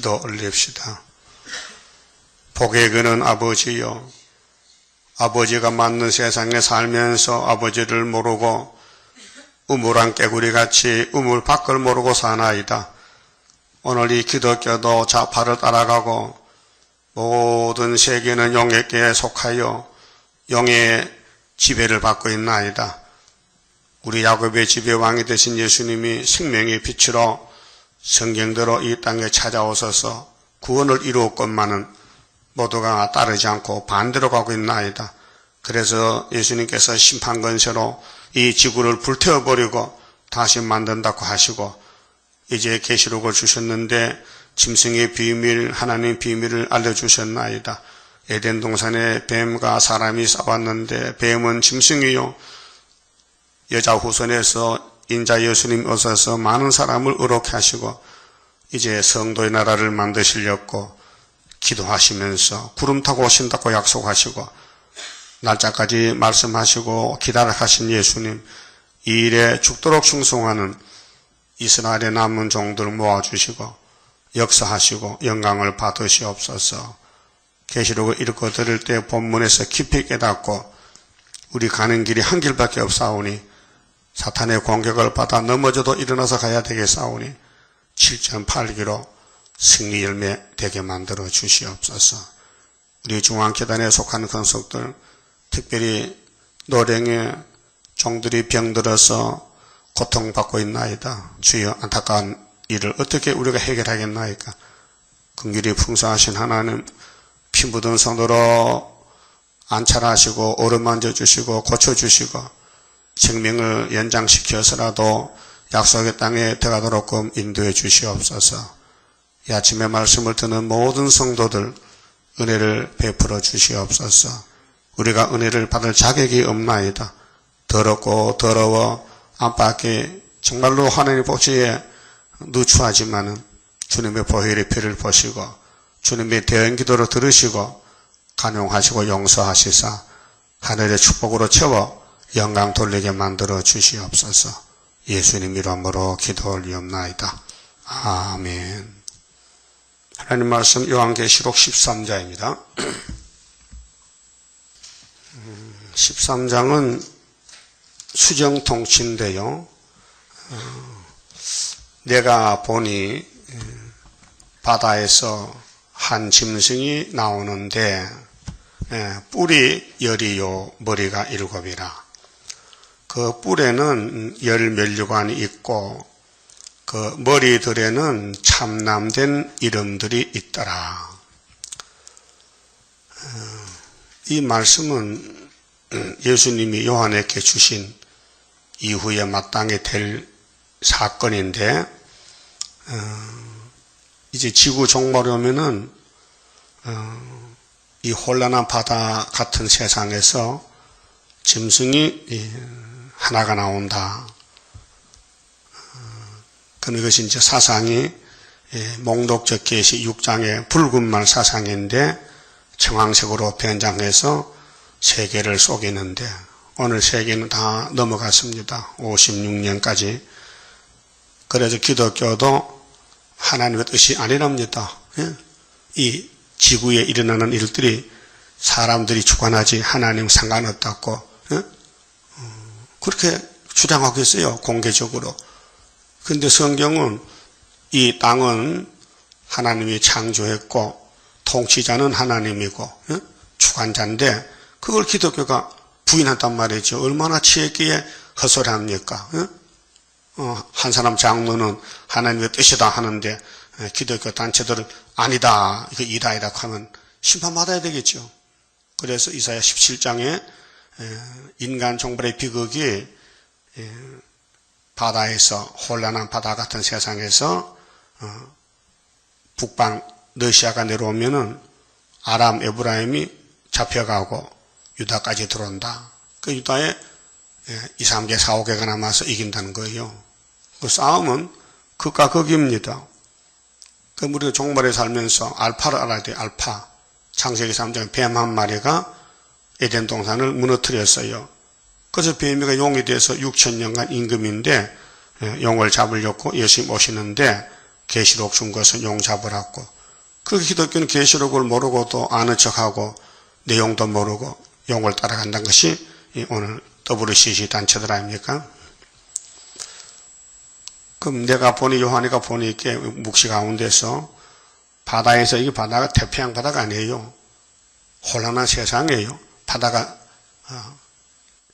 기도 올립시다. 복의 근원 아버지여, 아버지가 맞는 세상에 살면서 아버지를 모르고 우물안 깨구리같이 우물 밖을 모르고 사나이다. 오늘 이 기독교도 좌파를 따라가고 모든 세계는 영에게 속하여 영의 지배를 받고 있나이다. 우리 야곱의 지배왕이 되신 예수님이 생명의 빛으로 성경대로 이 땅에 찾아오셔서 구원을 이루었건만은 모두가 따르지 않고 반대로 가고 있나이다. 그래서 예수님께서 심판건세로 이 지구를 불태워버리고 다시 만든다고 하시고 이제 계시록을 주셨는데 짐승의 비밀, 하나님의 비밀을 알려주셨나이다. 에덴 동산에 뱀과 사람이 싸웠는데 뱀은 짐승이요 여자 후손에서 인자 예수님 오셔서 많은 사람을 의롭게 하시고 이제 성도의 나라를 만드시려고 기도하시면서 구름 타고 오신다고 약속하시고 날짜까지 말씀하시고 기다려하신 예수님, 이 일에 죽도록 충성하는 이스라엘의 남은 종들 모아주시고 역사하시고 영광을 받으시옵소서. 계시록을 읽고 들을 때 본문에서 깊이 깨닫고 우리 가는 길이 한 길밖에 없사오니 사탄의 공격을 받아 넘어져도 일어나서 가야 되겠사오니 7.8기로 승리 열매 되게 만들어 주시옵소서. 우리 중앙교단에 속한 권속들, 특별히 노령의 종들이 병들어서 고통받고 있나이다. 주여 안타까운 일을 어떻게 우리가 해결하겠나이까. 긍휼이 풍성하신 하나님, 피 묻은 손으로 안찰하시고 어루만져 주시고 고쳐주시고 생명을 연장시켜서라도 약속의 땅에 들어가도록 인도해 주시옵소서. 이 아침에 말씀을 듣는 모든 성도들 은혜를 베풀어 주시옵소서. 우리가 은혜를 받을 자격이 없나이다. 더럽고 더러워 안팎에 정말로 하나님의 복지에 누추하지만은 주님의 보혈의 피를 보시고 주님의 대언 기도를 들으시고 간용하시고 용서하시사 하늘의 축복으로 채워 영광 돌리게 만들어 주시옵소서. 예수님 이름으로 기도 올리옵나이다. 아멘. 하나님 말씀 요한계시록 13장입니다. 13장은 수정통치인데요. 내가 보니 바다에서 한 짐승이 나오는데 뿔이 10이요 머리가 7이라. 그 뿔에는 10면류관이 있고 그 머리들에는 참남된 이름들이 있더라. 이 말씀은 예수님이 요한에게 주신 이후에 마땅히 될 사건인데 이제 지구 종말이 오면은 이 혼란한 바다 같은 세상에서 짐승이 하나가 나온다. 그것이 이제 사상이 목록적 계시 6장의 붉은 말 사상인데 청황색으로 변장해서 세계를 속이는데 오늘 세계는 다 넘어갔습니다. 56년까지. 그래서 기독교도 하나님의 뜻이 아니랍니다. 이 지구에 일어나는 일들이 사람들이 주관하지 하나님 상관없다고 그렇게 주장하고 있어요. 공개적으로. 근데 성경은 이 땅은 하나님이 창조했고 통치자는 하나님이고 주관자인데 그걸 기독교가 부인한단 말이죠. 얼마나 지혜있기에 허술합니까? 한 사람 장로는 하나님의 뜻이다 하는데 기독교 단체들은 아니다, 이거 이다이다 하면 심판받아야 되겠죠. 그래서 이사야 17장에 인간 종발의 비극이 바다에서 혼란한 바다 같은 세상에서 북방 러시아가 내려오면은 아람 에브라임이 잡혀가고 유다까지 들어온다. 그 유다에 2, 3개, 4, 5개가 남아서 이긴다는 거예요. 그 싸움은 극과 극입니다. 그 우리가 종말에 살면서 알파를 알아야 돼요. 알파. 창세기 3장에 뱀 한 마리가 에덴 동산을 무너뜨렸어요. 그래서 뱀이가 용이 돼서 6,000년간 임금인데 용을 잡으려고 예수님 오시는데 계시록 준 것은 용 잡으라고. 그 기독교는 계시록을 모르고도 아는 척하고 내용도 모르고 용을 따라간다는 것이 오늘 WCC 단체들 아닙니까? 그럼 내가 보니 요한이가 보니 이렇게 묵시 가운데서 바다에서 이게 바다가 태평양 바다가 아니에요. 혼란한 세상이에요. 바다가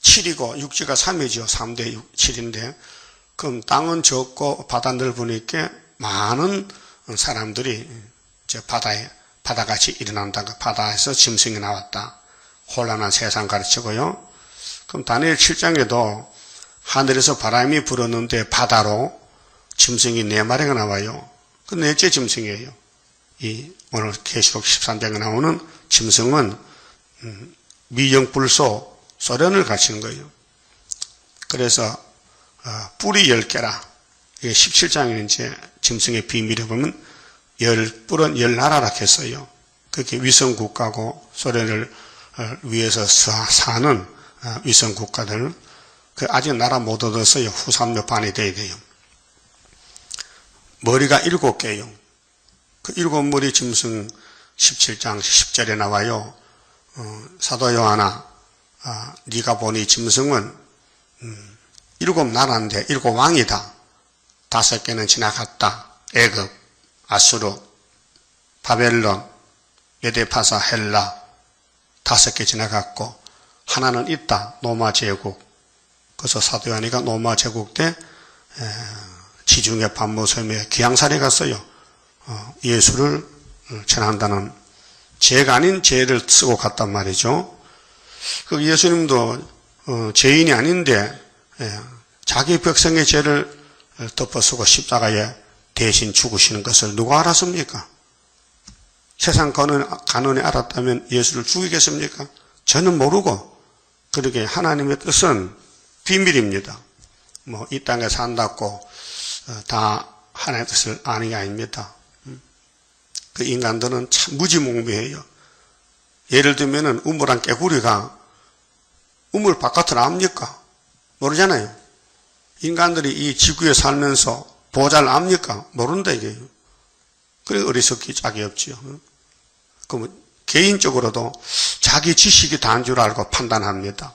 7이고 육지가 3이죠. 3대 7인데 그럼 땅은 적고 바다 넓으니까 많은 사람들이 이제 바다같이 일어난다. 바다에서 짐승이 나왔다. 혼란한 세상 가르치고요. 그럼 다니엘 7장에도 하늘에서 바람이 불었는데 바다로 짐승이 4마리가 나와요. 그 넷째 짐승이에요. 이 오늘 계시록 13장에 나오는 짐승은 미영불소 소련을 갖추는 거예요. 그래서 뿔이 10개라. 이게 17장에 이제 짐승의 비밀에 보면 뿔은 10나라라 했어요. 그게 위성국가고 소련을 위해서 사는 위성국가들. 아직 나라 못 얻었어요. 후삼료 반이 돼야 돼요. 머리가 7개예요. 그 7머리 짐승 17장 10절에 나와요. 사도 요한아, 네가 보니 짐승은 7나라인데 7왕이다. 5개는 지나갔다. 애굽, 아수르, 바벨론, 메데파사, 헬라 5개 지나갔고 하나는 있다. 로마 제국. 그래서 사도 요한이가 로마 제국 때 지중해 반모섬에 귀양살이 갔어요. 예수를 전한다는 죄가 아닌 죄를 쓰고 갔단 말이죠. 그 예수님도 죄인이 아닌데 자기 백성의 죄를 덮어쓰고 십자가에 대신 죽으시는 것을 누가 알았습니까? 세상 간원이 알았다면 예수를 죽이겠습니까? 저는 모르고 그렇게 하나님의 뜻은 비밀입니다. 뭐 이 땅에 산다고 다 하나님의 뜻을 아는 게 아닙니다. 그 인간들은 참 무지몽매해요. 예를 들면은 우물한 깨구리가 우물 바깥으로 압니까? 모르잖아요. 인간들이 이 지구에 살면서 보잘 압니까? 모른다 이게요. 그래 어리석기 짝이 없지요. 그럼 개인적으로도 자기 지식이 다인 줄 알고 판단합니다.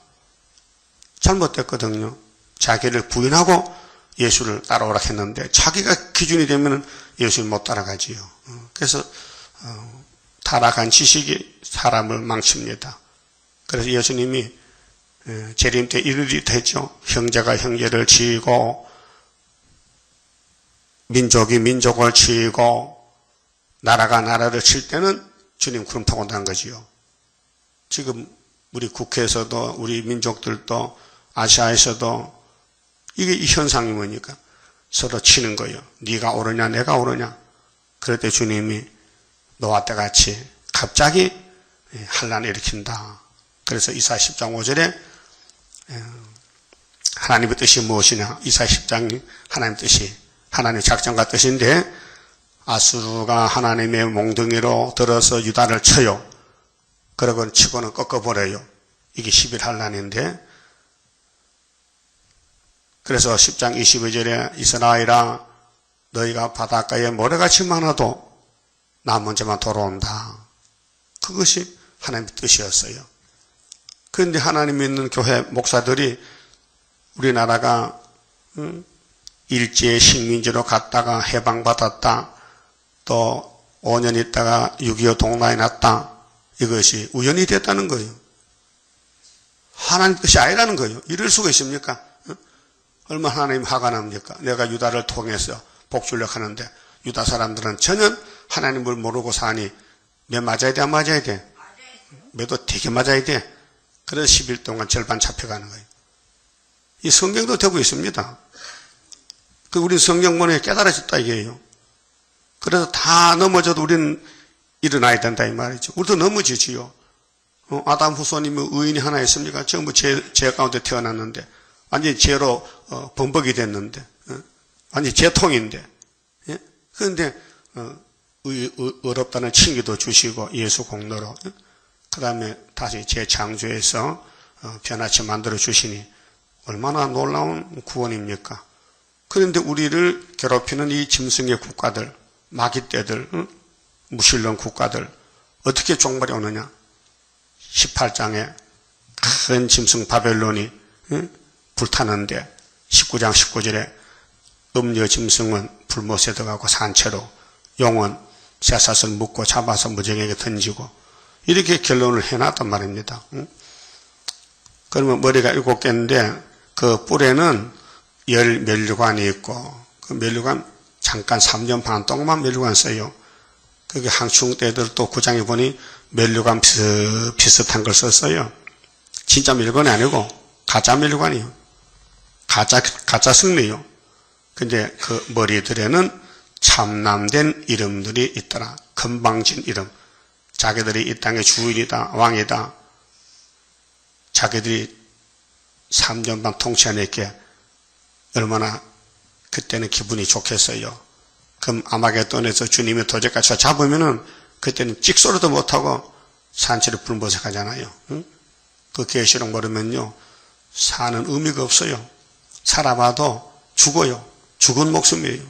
잘못됐거든요. 자기를 부인하고 예수를 따라오라 했는데 자기가 기준이 되면 예수를 못 따라가지요. 그래서 타락한 지식이 사람을 망칩니다. 그래서 예수님이 재림 때 이런 일이 됐죠. 형제가 형제를 치고 민족이 민족을 치고 나라가 나라를 칠 때는 주님 구름 타고 온다는 거지요. 지금 우리 국회에서도 우리 민족들도 아시아에서도 이게 이 현상이 뭐니까 서로 치는 거예요. 네가 옳으냐 내가 옳으냐. 그럴 때 주님이 노아 때같이 갑자기 환란을 일으킨다. 그래서 이사야 10장 5절에 하나님의 뜻이 무엇이냐. 이사야 10장이 하나님의 뜻이 하나님의 작전과 뜻인데 아수르가 하나님의 몽둥이로 들어서 유다를 쳐요. 그러고 치고는 꺾어버려요. 이게 11환란인데 그래서 10장 22절에 이스라엘아 너희가 바닷가에 모래같이 많아도 나 먼저만 돌아온다. 그것이 하나님의 뜻이었어요. 그런데 하나님 믿는 교회 목사들이 우리나라가 일제 식민지로 갔다가 해방받았다. 또 5년 있다가 6.25 동란이 났다. 이것이 우연이 됐다는 거예요. 하나님 뜻이 아니라는 거예요. 이럴 수가 있습니까? 얼마나 하나님 화가 납니까? 내가 유다를 통해서 복주려고 하는데 유다 사람들은 전혀 하나님을 모르고 사니 매 맞아야 돼? 안 맞아야 돼? 매도 되게 맞아야 돼. 그래서 10일 동안 절반 잡혀가는 거예요. 이 성경도 되고 있습니다. 그 우리 성경문에 깨달아졌다 이게요. 그래서 다 넘어져도 우리는 일어나야 된다 이 말이죠. 우리도 넘어지지요. 아담 후손님의 의인이 하나 있습니까? 전부 죄 가운데 태어났는데 완전히 죄로 범벅이 됐는데 완전히 죄통인데 그런데 어렵다는 칭의도 주시고 예수 공로로 그 다음에 다시 재창조해서 변화치 만들어 주시니 얼마나 놀라운 구원입니까? 그런데 우리를 괴롭히는 이 짐승의 국가들 마귀떼들 무신론 국가들 어떻게 종말이 오느냐? 18장에 큰 짐승 바벨론이 불타는데 19장 19절에 음녀 짐승은 불못에 들어가고 산채로 용은 쇠사슬 묶고 잡아서 무정에게 던지고 이렇게 결론을 해놨단 말입니다. 그러면 머리가 7개인데 그 뿔에는 10면류관이 있고 그 면류관 잠깐 3년 반 동안만 면류관 써요. 그게 항충 때들 또 9장에 보니 면류관 비슷한 걸 썼어요. 진짜 면류관이 아니고 가짜 면류관이요. 가짜 승리요. 근데 그 머리들에는 참남된 이름들이 있더라. 건방진 이름. 자기들이 이 땅의 주인이다, 왕이다. 자기들이 3년 반 통치하니까 얼마나 그때는 기분이 좋겠어요. 그럼 아마겟돈에서 주님이 도적같이 잡으면은 그때는 찍소리도 못하고 산채로 불못에 가잖아요. 그 계시록 모르면요 사는 의미가 없어요. 살아봐도 죽어요. 죽은 목숨이에요.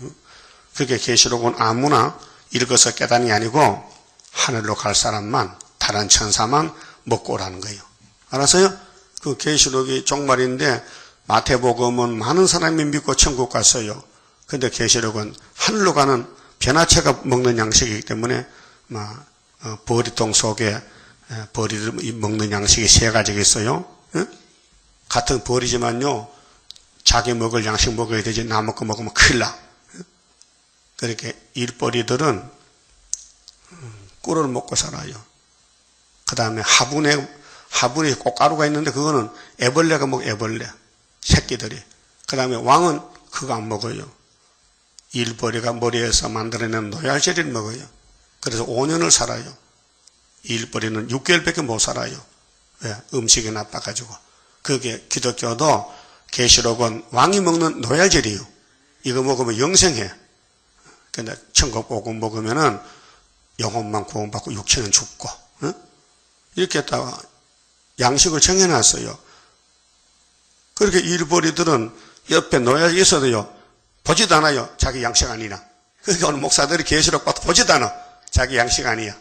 그렇게 계시록은 아무나 읽어서 깨닫는 게 아니고 하늘로 갈 사람만, 다른 천사만 먹고 오라는 거예요. 알았어요? 그 계시록이 종말인데 마태복음은 많은 사람이 믿고 천국 갔어요. 근데 계시록은 하늘로 가는 변화체가 먹는 양식이기 때문에 버리통 속에 버리를 먹는 양식이 3가지가 있어요. 같은 버리지만요 자기 먹을 양식 먹어야 되지 나 먹고 먹으면 큰일 나. 그렇게 일벌이들은 꿀을 먹고 살아요. 그 다음에 화분에 꽃가루가 있는데 그거는 애벌레가 먹어. 애벌레 새끼들이. 그 다음에 왕은 그거 안 먹어요. 일벌이가 머리에서 만들어낸 노얄젤리를 먹어요. 그래서 5년을 살아요. 일벌이는 6개월밖에 못 살아요. 왜? 음식이 나빠가지고. 그게 기독교도 계시록은 왕이 먹는 노얄젤이에요. 이거 먹으면 영생해. 근데 천국복음 먹으면은 영혼만 구원받고 육체는 죽고. 이렇게 했다가 양식을 정해놨어요. 그렇게 일벌이들은 옆에 노얄이 있어도요 보지도 않아요. 자기 양식 아니나. 그러니까 오늘 목사들이 계시록 봐도 보지도 않아. 자기 양식 아니야.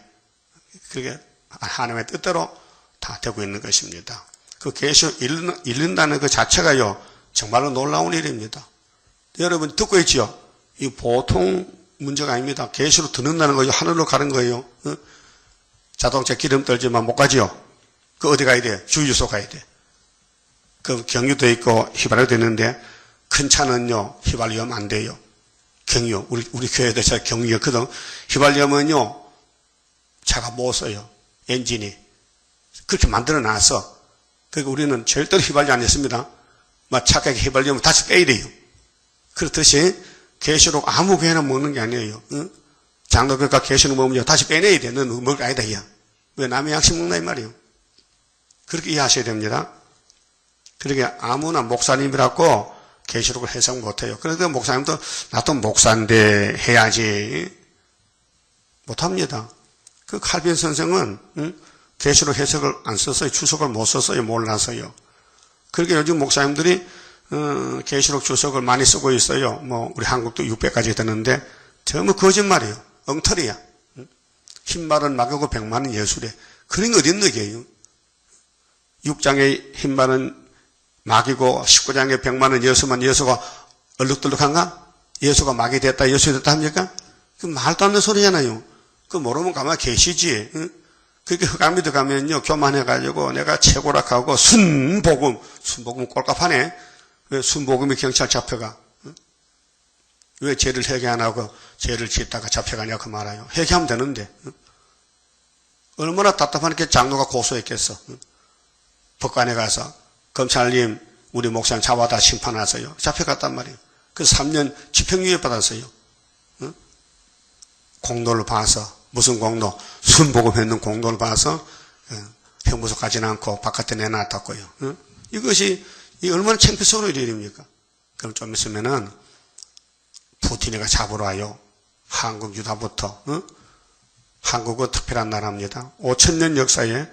그게 하나님의 뜻대로 다 되고 있는 것입니다. 그 계시록 읽는다는 그 자체가요 정말로 놀라운 일입니다. 여러분 듣고 있지요? 이 보통 문제가 아닙니다. 계시록 듣는다는 거요 하늘로 가는 거예요. 자동차 기름 떨지만 못 가지요. 그 어디 가야 돼? 주유소 가야 돼. 그 경유도 있고 휘발유도 있는데 큰 차는요 휘발유하면 안 돼요. 경유 우리 교회도 차 경유였거든. 휘발유하면요 차가 못 써요. 엔진이 그렇게 만들어 놨어. 그러니까 우리는 절대로 휘발유 안 했습니다. 막 착하게 휘발유하면 다시 빼야 돼요. 그렇듯이 계시록 아무 교회나 먹는 게 아니에요. 장로교가 계시록 먹으면 다시 빼내야 돼. 너는 먹을 거 아니다. 야. 왜 남의 양식 먹나 이 말이에요. 그렇게 이해하셔야 됩니다. 그러게 아무나 목사님이라고 계시록을 해석 못해요. 그래도 목사님도 나도 목사인데 해야지 못합니다. 그 칼빈 선생은 계시록 해석을 안 썼어요. 주석을 못 썼어요. 몰라서요. 그렇게 요즘 목사님들이 계시록 주석을 많이 쓰고 있어요. 뭐 우리 한국도 600까지 되는데 전부 거짓말이에요. 엉터리야. 흰말은 막이고 백말은 예술이야. 그런 게 어딨는 게요. 6장의 흰말은 막이고 19장의 백만은 예수만 예수가 얼룩덜룩한가? 예수가 막이 됐다 예수 됐다 합니까? 그 말도 안 되는 소리잖아요. 그 모르면 가만 계시지. 그렇게 흑암미도 가면요 교만해가지고 내가 최고라 하고 순복음 꼴값하네. 왜 순복음이 경찰 잡혀가? 왜 죄를 회개 안 하고 죄를 짓다가 잡혀가냐고 말아요. 회개하면 되는데. 얼마나 답답하니까 장로가 고소했겠어. 법관에 가서 검찰님 우리 목사님 잡아다 심판하세요. 잡혀갔단 말이에요. 그래서 3년 집행유예 받았어요. 공로를 봐서 무슨 공로? 순복음했는 공로를 봐서 형무소 가지는 않고 바깥에 내놨다고요. 이것이 얼마나 창피스러운 일입니까? 그럼 좀 있으면은 푸틴이가 잡으러 와요. 한국 유다부터. 한국은 특별한 나라입니다. 5,000년 역사에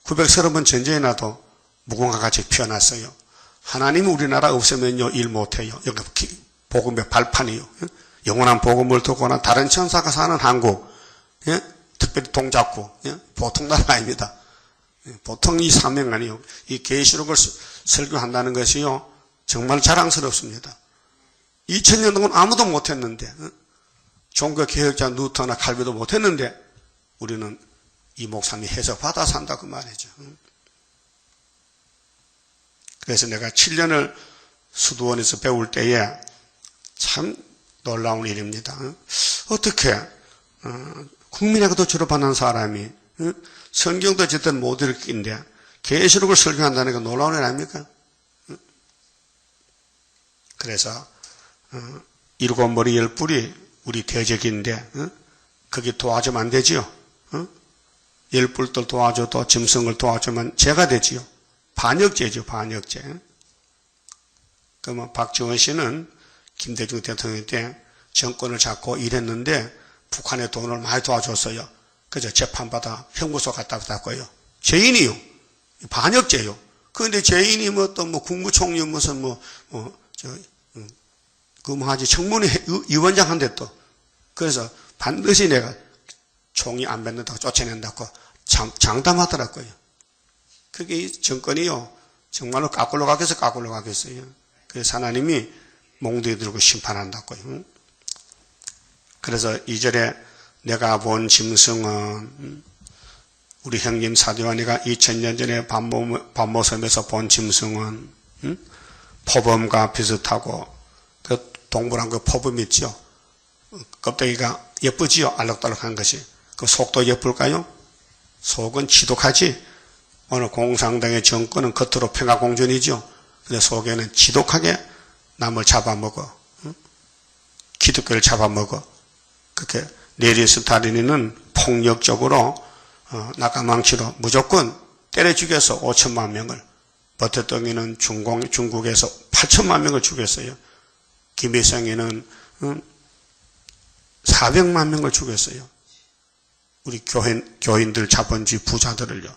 930번 전쟁이 나도 무궁화 같이 피어났어요. 하나님이 우리나라 없으면요 일 못해요. 여기 복음의 발판이요. 영원한 복음을 듣거나 다른 천사가 사는 한국 예? 특별히 동작구, 예? 보통 나라 아닙니다. 보통 이 사명 아니요. 이 계시록을 설교한다는 것이요, 정말 자랑스럽습니다. 2000년 동안 아무도 못했는데, 종교 개혁자 누터나 칼빈도 못했는데, 우리는 이 목사님이 해석받아 산다 그 말이죠. 그래서 내가 7년을 수도원에서 배울 때에 참 놀라운 일입니다. 어떻게 국민학교도 졸업하는 사람이 성경도 제대로 못 읽긴데 계시록을 설교한다는 게 놀라운 일 아닙니까? 그래서 일곱 머리 열 뿔이 우리 대적인데 거기 도와주면 안 되지요. 열 뿔들 도와줘도 짐승을 도와주면 죄가 되지요. 반역죄죠, 반역죄. 그러면 박지원 씨는 김대중 대통령 때 정권을 잡고 일했는데 북한에 돈을 많이 도와줬어요. 그저 재판받아 형무소 갔다 왔고요. 죄인이요. 반역죄요. 그런데 죄인이 또 국무총리 무슨 하지 청문회 위원장한테 또. 그래서 반드시 내가 총이 안 뱉는다고 쫓아낸다고 장담하더라고요. 그게 이 정권이요. 정말로 까꿀로 가겠어요. 그래서 하나님이 몽둥이 들고 심판한다고요. 그래서 2절에 내가 본 짐승은 우리 형님 사도요한이가 2000년 전에 반모섬에서 본 짐승은 포범과 비슷하고 그 동물한 그 포범 있죠. 껍데기가 예쁘지요. 알록달록한 것이. 그 속도 예쁠까요? 속은 지독하지. 오늘 공산당의 정권은 겉으로 평화공존이죠. 근데 속에는 지독하게 남을 잡아먹어. 기독교를 잡아먹어. 그렇게 레니 스탈린은 폭력적으로 낙하망치로 무조건 때려 죽여서 5천만 명을, 버터덩이는 중국에서 8천만 명을 죽였어요. 김일성이는 400만 명을 죽였어요. 우리 교인들, 자본주의 부자들을요.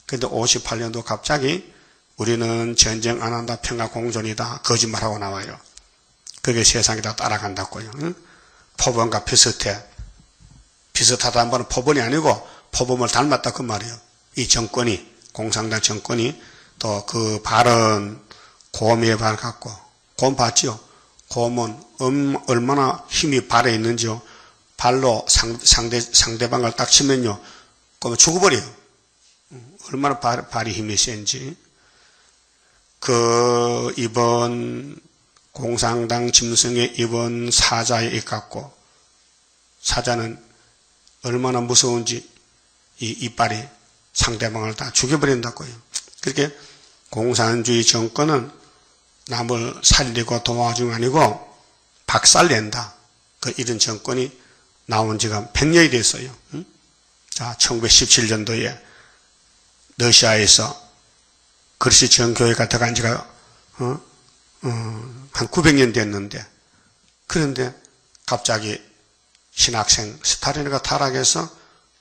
그런데 58년도 갑자기 우리는 전쟁 안 한다, 평화공존이다, 거짓말하고 나와요. 그게 세상이 다 따라간다고요. 포범과 비슷해. 비슷하다는 말은 포범이 아니고 포범을 닮았다 그 말이에요. 이 정권이, 공산당 정권이 또 그 발언, 곰의 발 갖고, 곰 봤지요? 곰은 얼마나 힘이 발에 있는지요. 발로 상대방을 딱 치면요, 그러면 죽어버려요. 얼마나 발이 힘이 센지. 이번 공산당 짐승의 이번 사자에 입갖고, 사자는 얼마나 무서운지 이 이빨이 상대방을 다 죽여버린다고요. 그렇게 공산주의 정권은 남을 살리고 도와주는 게 아니고 박살낸다. 이런 정권이 나온 지가 100년이 됐어요. 자, 1917년도에 러시아에서 그리스 정교회가 들어간 지가 한 900년 됐는데, 그런데 갑자기 신학생 스탈린이가 타락해서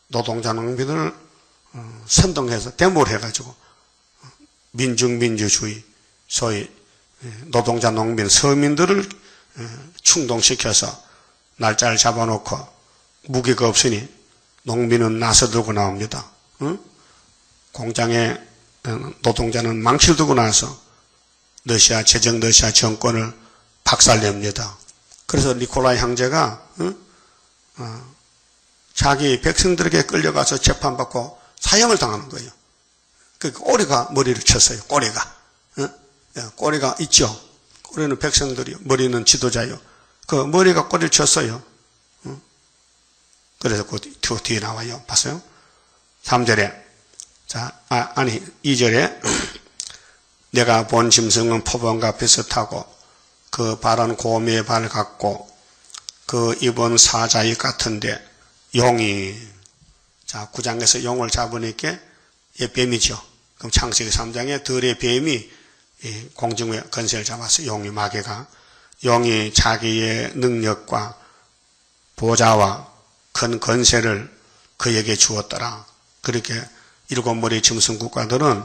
노동자 농민을 선동해서 데모를 해가지고 민중민주주의, 소위 노동자 농민 서민들을 충동시켜서 날짜를 잡아놓고 무기가 없으니 농민은 나서 들고 나옵니다. 공장에 노동자는 망치를 들고 나서 제정 러시아 정권을 박살냅니다. 그래서 니콜라이 형제가 자기 백성들에게 끌려가서 재판받고 사형을 당하는 거예요. 그 꼬리가 머리를 쳤어요. 꼬리가 있죠. 꼬리는 백성들이요. 머리는 지도자요. 그 머리가 꼬리를 쳤어요. 그래서 그 뒤에 나와요. 봤어요? 3절에 2절에 내가 본 짐승은 포범과 비슷하고 그 발은 곰의 발 같고 그 입은 사자의 같은데 용이, 자, 9장에서 용을 잡으니까 뱀이죠. 그럼 창세기 3장에 들의 뱀이 공중의 건세를 잡았어요. 용이, 마귀가. 용이 자기의 능력과 보좌와 큰 건세를 그에게 주었더라. 그렇게 일곱 머리 짐승 국가들은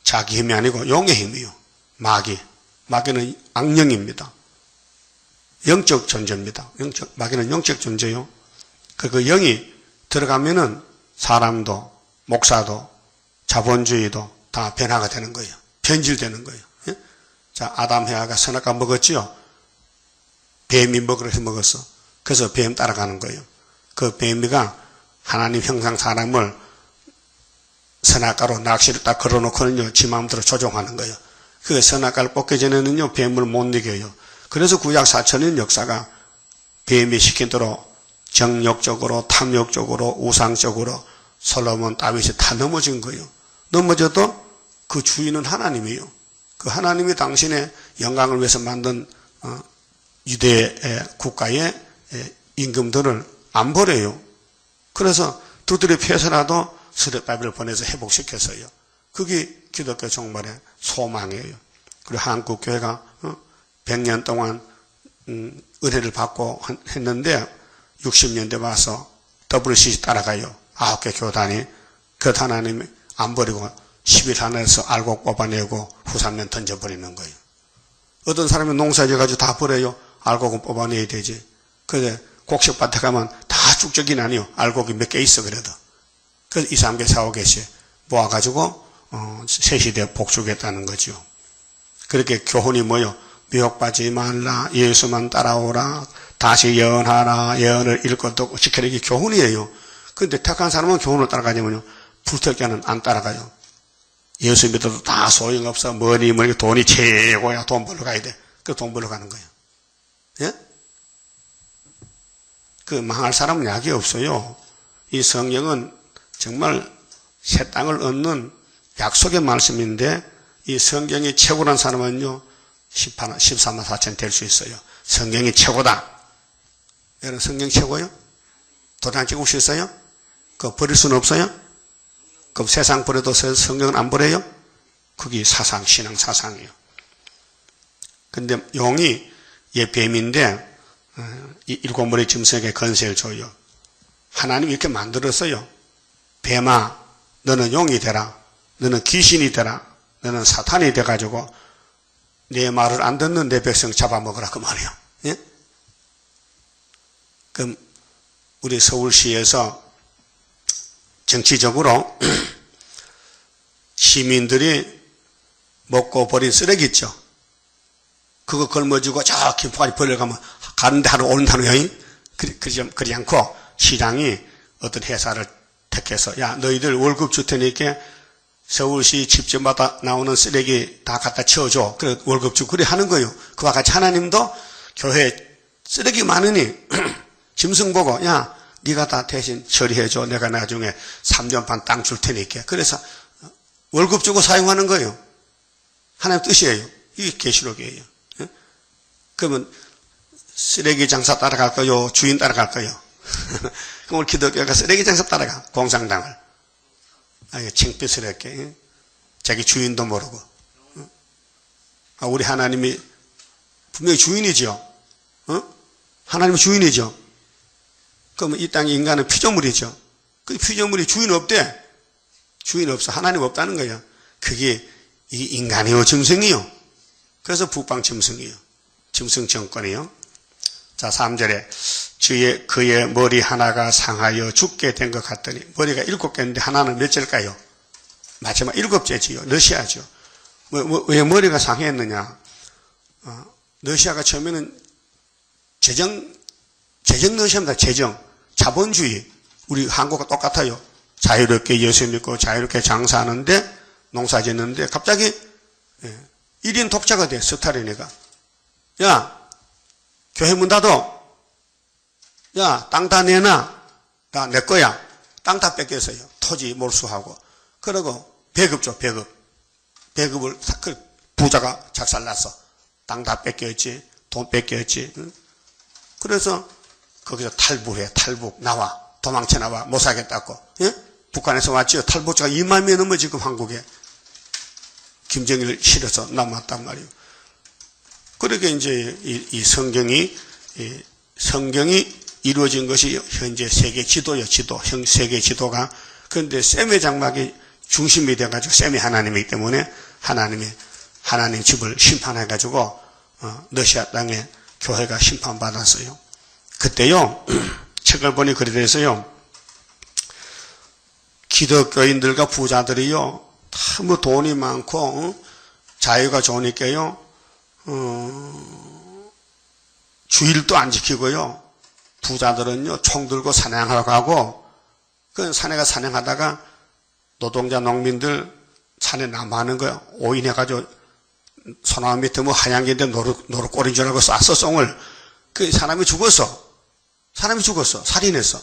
자기 힘이 아니고 용의 힘이요. 마귀는 악령입니다. 영적 존재입니다. 마귀는 영적 존재요. 그 영이 들어가면은 사람도 목사도 자본주의도 다 변화가 되는 거예요. 변질되는 거예요. 예? 자, 아담 해와가 선악과 먹었지요. 뱀이 먹으라 해서 먹었어. 그래서 뱀 따라가는 거예요. 그 뱀이가 하나님 형상 사람을 선악과로 낚시를 딱 걸어놓고는요, 지 마음대로 조종하는 거예요. 그 선악과를 뽑기 전에는요, 뱀을 못 이겨요. 그래서 구약 4,000년 역사가 뱀이 시킨 대로 정욕적으로, 탐욕적으로, 우상적으로 솔로몬, 다윗이 다 넘어진 거예요. 넘어져도 그 주인은 하나님이에요. 그 하나님이 당신의 영광을 위해서 만든 유대 국가의 임금들을 안 버려요. 그래서 두드려 패서라도 스룹바벨을 보내서 회복시켰어요. 그게 기독교 종말의 소망이에요. 그리고 한국 교회가 100년 동안 은혜를 받고 했는데 60년대 와서 WCC 따라가요. 9개 교단이. 그 하나님이 안 버리고 10일 하나에서 알곡 뽑아내고 후삼면 던져버리는 거예요. 어떤 사람이 농사지어가지고 다 버려요. 알곡은 뽑아내야 되지. 그래 곡식밭에 가면 다 쭉적이 아니요. 알곡이 몇 개 있어 그래도. 그래서 2, 3개, 4, 5개씩 모아가지고 새 시대에 복주겠다는 거죠. 그렇게 교훈이 뭐요? 미혹받지 말라, 예수만 따라오라, 다시 예언하라, 예언을 읽고 또 지켜라. 이게 교훈이에요. 그런데 택한 사람은 교훈을 따라가냐면요, 불특자는 안 따라가요. 예수 믿어도 다 소용없어. 뭐니 돈이 최고야. 돈 벌러 가야 돼. 그래서 돈 벌러 가는 거예요. 예? 그 망할 사람은 약이 없어요. 이 성경은 정말 새 땅을 얻는 약속의 말씀인데 이 성경이 최고란 사람은요 14만 4천 될 수 있어요. 성경이 최고다. 여러분 성경 최고요? 도장 찍을 수 있어요? 그거 버릴 수는 없어요? 그럼 세상 버려도 성경은 안 버려요? 그게 사상, 신앙 사상이에요. 근데 용이 뱀인데 이 일곱 머리 짐승에게 건세를 줘요. 하나님이 이렇게 만들었어요. 뱀아, 너는 용이 되라. 너는 귀신이 되라. 너는 사탄이 돼가지고 내 말을 안 듣는 내 백성 잡아먹으라 그 말이에요. 예? 그럼 우리 서울시에서 정치적으로 시민들이 먹고 버린 쓰레기 있죠. 그거 걸머지고 저 김포까지 버려가면 가는데 하루 오는데 하루요. 그러지 않고 시장이 어떤 회사를 택해서 야 너희들 월급 줄 테니까 서울시 집집마다 나오는 쓰레기 다 갖다 치워줘. 그래 월급 주고 그래 하는 거예요. 그와 같이 하나님도 교회 쓰레기 많으니 짐승 보고 야 네가 다 대신 처리해줘. 내가 나중에 3년 반 땅 줄 테니까. 그래서 월급 주고 사용하는 거예요. 하나님 뜻이에요. 이게 계시록이에요. 그러면 쓰레기 장사 따라갈까요? 주인 따라갈까요? 그럼 우리 기독교가 쓰레기 장사 따라가. 공산당을. 창피스럽게. 자기 주인도 모르고. 우리 하나님이 분명히 주인이죠. 하나님이 주인이죠. 그러면 이 땅의 인간은 피조물이죠. 그 피조물이 주인 없대. 주인 없어. 하나님 없다는 거예요. 그게 이 인간이요, 짐승이요. 그래서 북방 짐승이요. 짐승 정권이요. 자, 3절에 그의 머리 하나가 상하여 죽게 된 것 같더니 머리가 7개인데 하나는 몇 절일까요? 마지막 7제지요. 러시아죠. 왜 머리가 상했느냐? 러시아가 처음에는 재정 러시아입니다. 재정. 자본주의. 우리 한국과 똑같아요. 자유롭게 예수 믿고 자유롭게 장사하는데 농사 짓는데 갑자기 1인 독자가 돼. 스탈린이가. 야 교회 문 닫어. 야 땅 다 내놔. 나 내 거야. 땅 다 뺏겼어요. 토지 몰수하고. 그러고 배급 줘. 배급을 부자가 작살났어. 땅 다 뺏겼지. 돈 뺏겼지. 그래서 거기서 탈북해. 탈북 나와. 도망쳐 나와. 못 살겠다고. 예? 북한에서 왔지요. 탈북자가 2만 명 넘어 지금 한국에. 김정일 실어서 남았단 말이에요. 그렇게 이제 이 성경이 이루어진 것이 현재 세계 지도요, 세계 지도가. 그런데 셈의 장막이 중심이 돼가지고 셈이 하나님이기 때문에 하나님 집을 심판해가지고, 러시아 땅에 교회가 심판받았어요. 그때요, 책을 보니 그래 돼서요, 기독교인들과 부자들이요, 다 뭐 돈이 많고, 자유가 좋으니까요, 주일도 안 지키고요, 부자들은요, 총 들고 사냥하러 가고, 그 산에가 사냥하다가 노동자 농민들 산에 남하는 거야. 오인해가지고 소나무 밑에 뭐 하얀 게인데 노릇꼬리인 줄 알고 쐈어, 썽을. 그 사람이 죽었어. 살인했어.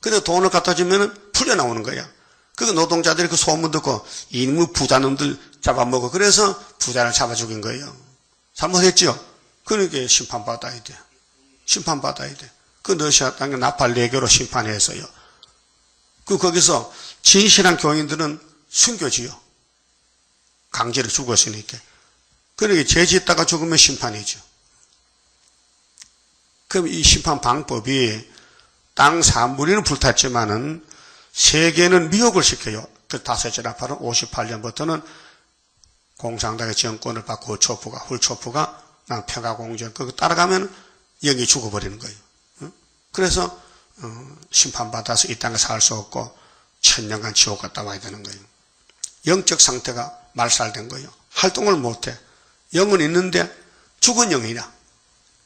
근데 돈을 갖다 주면은 풀려 나오는 거야. 그 노동자들이 그 소문 듣고 이놈의 부자놈들 잡아먹어. 그래서 부자를 잡아 죽인 거예요. 잘못했죠? 그러니까 심판받아야 돼. 그 러시아 땅에 나팔 4개로 심판했어요. 거기서 진실한 교인들은 순교지요. 강제로 죽었으니까. 그러니까 죄 짓다가 죽으면 심판이죠. 그럼 이 심판 방법이 땅 3분의 1은 불탔지만은 세계는 미혹을 시켜요. 그 다섯째 나팔은 58년부터는 공산당의 정권을 받고 훌초프가 평화공정 그거 따라가면 영이 죽어버리는 거예요. 그래서 심판받아서 이 땅에 살 수 없고 천년간 지옥 갔다 와야 되는 거예요. 영적 상태가 말살된 거예요. 활동을 못해. 영은 있는데 죽은 영이라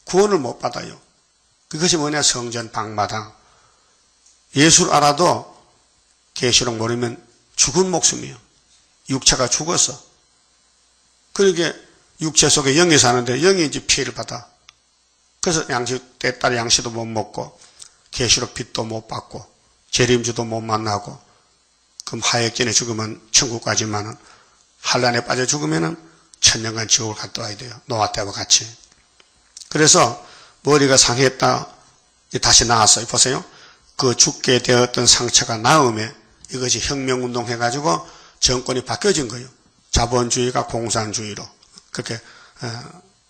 구원을 못 받아요. 그것이 뭐냐? 성전 방마다. 예수를 알아도 계시록 모르면 죽은 목숨이에요. 육체가 죽었어. 그러게 육체 속에 영이 사는데 영이 이제 피해를 받아. 그래서 때딸 양식도 못 먹고 계시록 빛도 못 받고 재림주도 못 만나고 그럼 하역전에 죽으면 천국 가지만은 환란에 빠져 죽으면은 천년간 지옥을 갔다 와야 돼요. 노아 때와 같이. 그래서 머리가 상했다 다시 나왔어요. 보세요. 그 죽게 되었던 상처가 나음에 이것이 혁명운동 해가지고 정권이 바뀌어진 거예요. 자본주의가 공산주의로. 그렇게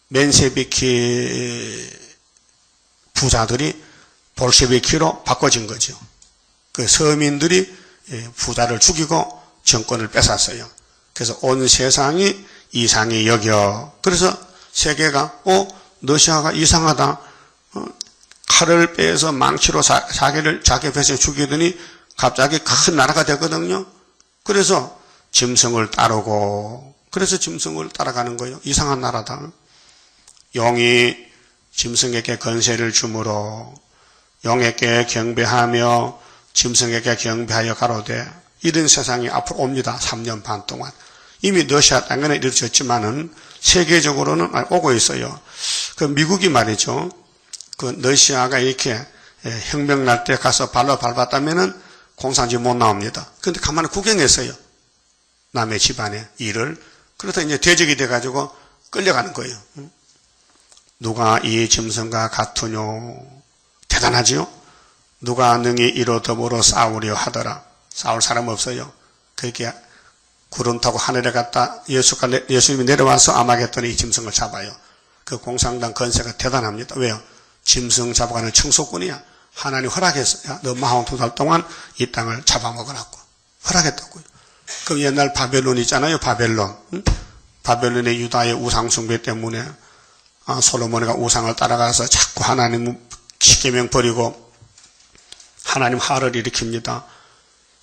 멘세비키 부자들이 볼셰비키로 바꿔진 거죠. 그 서민들이 부자를 죽이고 정권을 뺏었어요. 그래서 온 세상이 이상히 여겨. 그래서 세계가 러시아가 이상하다. 칼을 빼서 망치로 자기 배에 죽이더니 갑자기 큰 나라가 되거든요. 그래서 짐승을 따르고 그래서 짐승을 따라가는 거예요. 이상한 나라다. 용이 짐승에게 건세를 주므로 용에게 경배하며 짐승에게 경배하여 가로되 이런 세상이 앞으로 옵니다. 3년 반 동안. 이미 러시아 땅에는 이루어졌지만은 세계적으로는 오고 있어요. 그 미국이 말이죠. 그 러시아가 이렇게 혁명 날 때 가서 발로 밟았다면은 공산주의 못 나옵니다. 근데 가만히 구경했어요. 남의 집안의 일을. 그러다 이제 대적이 돼가지고 끌려가는 거예요. 누가 이 짐승과 같으뇨? 대단하지요? 누가 능히 이로 더불어 싸우려 하더라. 싸울 사람 없어요. 그렇게 구름 타고 하늘에 갔다 예수님이 내려와서 아마겟돈에 이 짐승을 잡아요. 그 공산당 건세가 대단합니다. 왜요? 짐승 잡아가는 청소꾼이야. 하나님 허락했어요. 야, 너 42달 동안 이 땅을 잡아먹으라고. 허락했다고요. 그 옛날 바벨론 있잖아요. 바벨론. 응? 바벨론의 유다의 우상숭배 때문에 솔로몬이가 우상을 따라가서 자꾸 하나님 십계명 버리고 하나님 화를 일으킵니다.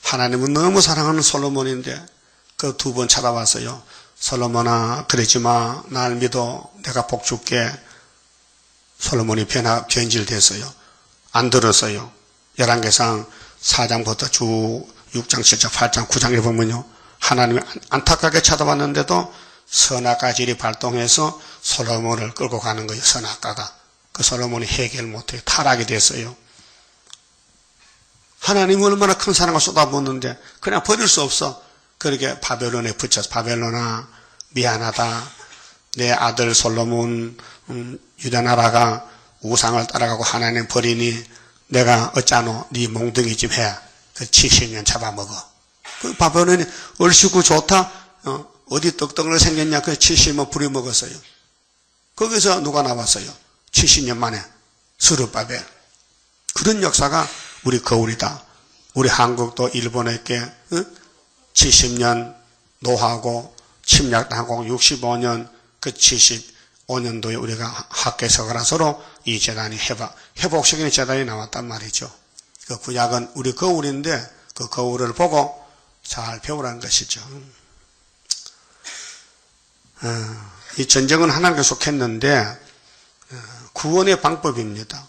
하나님은 너무 사랑하는 솔로몬인데 그 2번 찾아왔어요. 솔로몬아 그러지 마. 날 믿어. 내가 복 줄게. 솔로몬이 변질됐어요. 안 들었어요. 열왕기상 4장부터 쭉 6장, 7장, 8장, 9장에 보면요. 하나님이 안타깝게 찾아왔는데도 선악가질이 발동해서 솔로몬을 끌고 가는 거예요. 선악가가. 그 솔로몬이 해결 못해요. 타락이 됐어요. 하나님이 얼마나 큰 사랑을 쏟아붓는데 그냥 버릴 수 없어. 그렇게 바벨론에 붙여서 바벨론아 미안하다. 내 아들 솔로몬 유다 나라가 우상을 따라가고 하나님 버리니 내가 어쩌노 네 몽둥이 좀 해. 그 70년 잡아먹어. 그 바벨론이 얼씨구 좋다. 어디 떡덩이를 생겼냐. 그 70년 부려먹었어요. 거기서 누가 나왔어요? 70년 만에 스룹바벨. 그런 역사가 우리 거울이다. 우리 한국도 일본에게 70년 노하고 침략당하고 65년 그 75년도에 우리가 학계서가라 서로 이 재단이 회복시키는 재단이 나왔단 말이죠. 그 구약은 우리 거울인데 그 거울을 보고 잘 배우라는 것이죠. 이 전쟁은 하나님께 속했는데 구원의 방법입니다.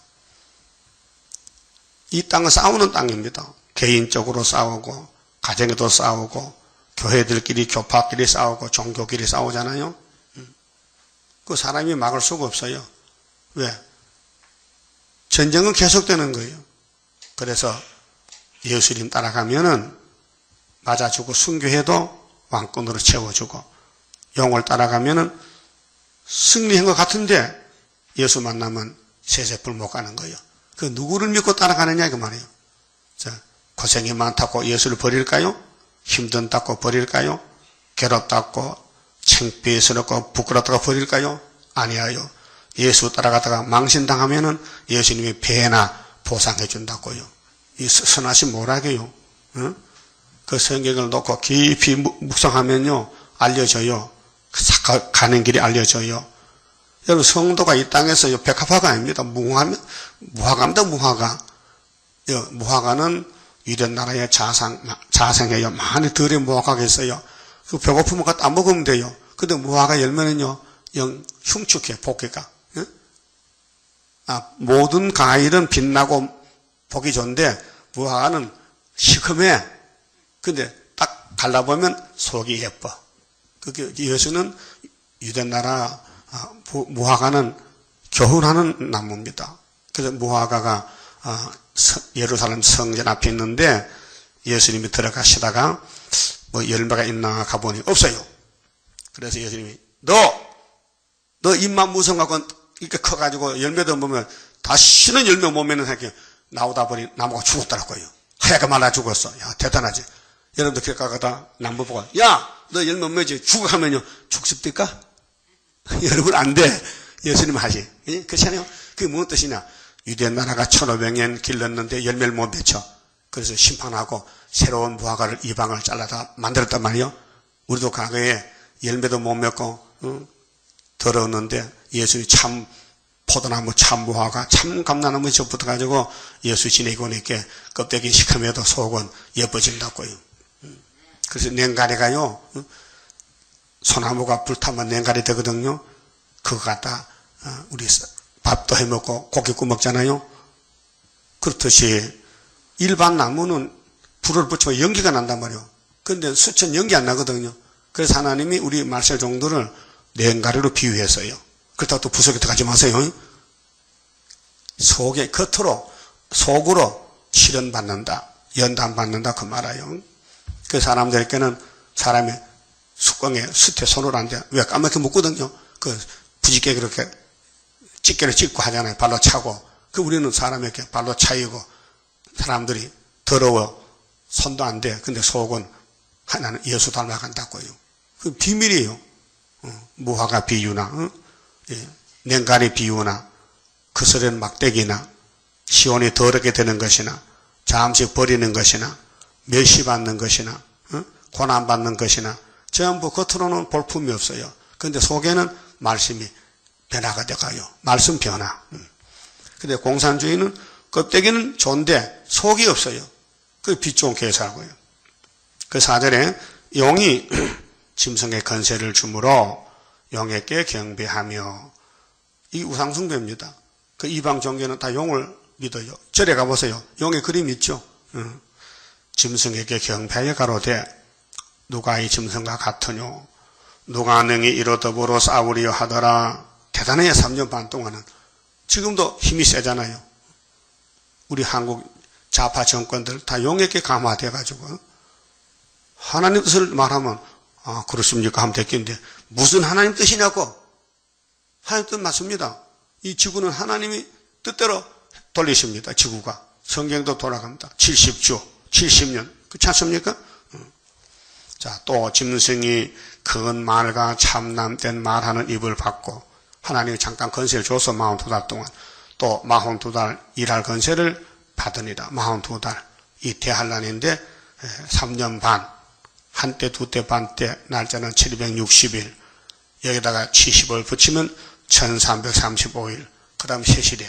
이 땅은 싸우는 땅입니다. 개인적으로 싸우고 가정에도 싸우고 교회들끼리 교파끼리 싸우고 종교끼리 싸우잖아요. 그 사람이 막을 수가 없어요. 왜? 전쟁은 계속되는 거예요. 그래서 예수님 따라가면은 맞아주고 순교해도 왕권으로 채워주고, 영을 따라가면은 승리한 것 같은데 예수 만나면 세세풀 못 가는 거예요. 그 누구를 믿고 따라가느냐 그 말이에요. 고생이 많다고 예수를 버릴까요? 힘든다고 버릴까요? 괴롭다고 창피스럽고 부끄럽다고 버릴까요? 아니에요. 예수 따라가다가 망신당하면은 예수님이 배나 보상해 준다고요. 이 선하신 뭐라게요? 응? 그 성경을 놓고 깊이 묵상하면요 알려져요. 가는 길이 알려져요. 여러분, 성도가 이 땅에서 백합화가 아닙니다. 무화과입니다. 무화과는 이런 나라의 자생해요. 많이 덜의 무화과가 있어요. 그 배고프면 갖다 안 먹으면 돼요. 근데 무화과 열매는요 영 흉측해, 복기가. 응? 모든 과일은 빛나고 보기 좋은데 무화과는 시커매. 근데 딱 갈라보면 속이 예뻐. 그게 예수는 유대 나라 무화과는 교훈하는 나무입니다. 그래서 무화과가 예루살렘 성전 앞에 있는데 예수님이 들어가시다가 뭐 열매가 있나 가보니 없어요. 그래서 예수님이 너 입만 무성하고 이렇게 커가지고 열매도 보면 다시는 열매 못 맺는 새끼 나오다 보니 나무가 죽었더라고요. 하얗게 말라 죽었어. 야, 대단하지. 여러분들 길 가다가 나무 보고 야, 너 열매 못 맺지? 죽어 하면요 죽습니까? 여러분 안 돼. 예수님 하시. 그렇잖아요. 그게 무슨 뜻이냐? 유대 나라가 1500년 길렀는데 열매를 못 맺혀. 그래서 심판하고 새로운 무화과를 이방을 잘라다 만들었단 말이에요. 우리도 과거에 열매도 못 맺고 더러웠는데 예수님이 참 포도나무, 참 무화과, 참 감나나무 저 붙어가지고 예수 지내고 오니까 껍데기 시커매도 속은 예뻐진다고요. 그래서 냉가리가요, 소나무가 불타면 냉가리 되거든요. 그거 갖다 우리 밥도 해먹고 고기 구워 먹잖아요. 그렇듯이 일반 나무는 불을 붙이면 연기가 난단 말이에요. 그런데 수천 연기 안 나거든요. 그래서 하나님이 우리 말세 종들을 냉가리로 비유했어요. 그렇다고 또 부속에 들어가지 마세요. 속에 겉으로 속으로 실현받는다, 연단받는다 그 말이에요. 그 사람들에게는 사람이 숯광에 숯에 손을 안 대. 왜 까맣게 묻거든요. 그 부지게 그렇게 집게를 찍고 하잖아요. 발로 차고. 그 우리는 사람에게 발로 차이고 사람들이 더러워 손도 안 돼. 근데 속은 하나는 예수 닮아간다고요. 그 비밀이에요. 무화과 비유나 냉가리 비유나 그스런 막대기나 시온이 더럽게 되는 것이나 잠시 버리는 것이나 멸시받는 것이나 고난받는 것이나 전부 겉으로는 볼품이 없어요. 그런데 속에는 말씀이 변화가 돼가요. 말씀 변화. 근데 공산주의는 껍데기는 좋은데 속이 없어요. 그 빛 좋은 교회 살고요. 그 4절에 용이 짐승의 건세를 주므로 용에게 경배하며, 이 우상숭배입니다. 그 이방 종교는 다 용을 믿어요. 절에 가보세요. 용의 그림 있죠. 짐승에게 경배하여 가로되 누가 이 짐승과 같으뇨? 누가 능히 이로 더불어 싸우리요 하더라. 대단해요. 3년 반 동안은. 지금도 힘이 세잖아요. 우리 한국 좌파 정권들 다 용에게 감화돼가지고 하나님 뜻을 말하면 그렇습니까? 하면 됐겠는데 무슨 하나님 뜻이냐고. 하나님 뜻 맞습니다. 이 지구는 하나님이 뜻대로 돌리십니다. 지구가. 성경도 돌아갑니다. 70주, 70년. 그렇지 않습니까? 자, 또 짐승이 큰 말과 참남된 말하는 입을 받고 하나님이 잠깐 건세를 줘서 42달 동안 또 42달 일할 건세를 받으니라. 42달. 이 대환란인데 3년 반. 한때, 두때, 반때, 날짜는 760일. 여기다가 70을 붙이면 1335일. 그 다음 세시래.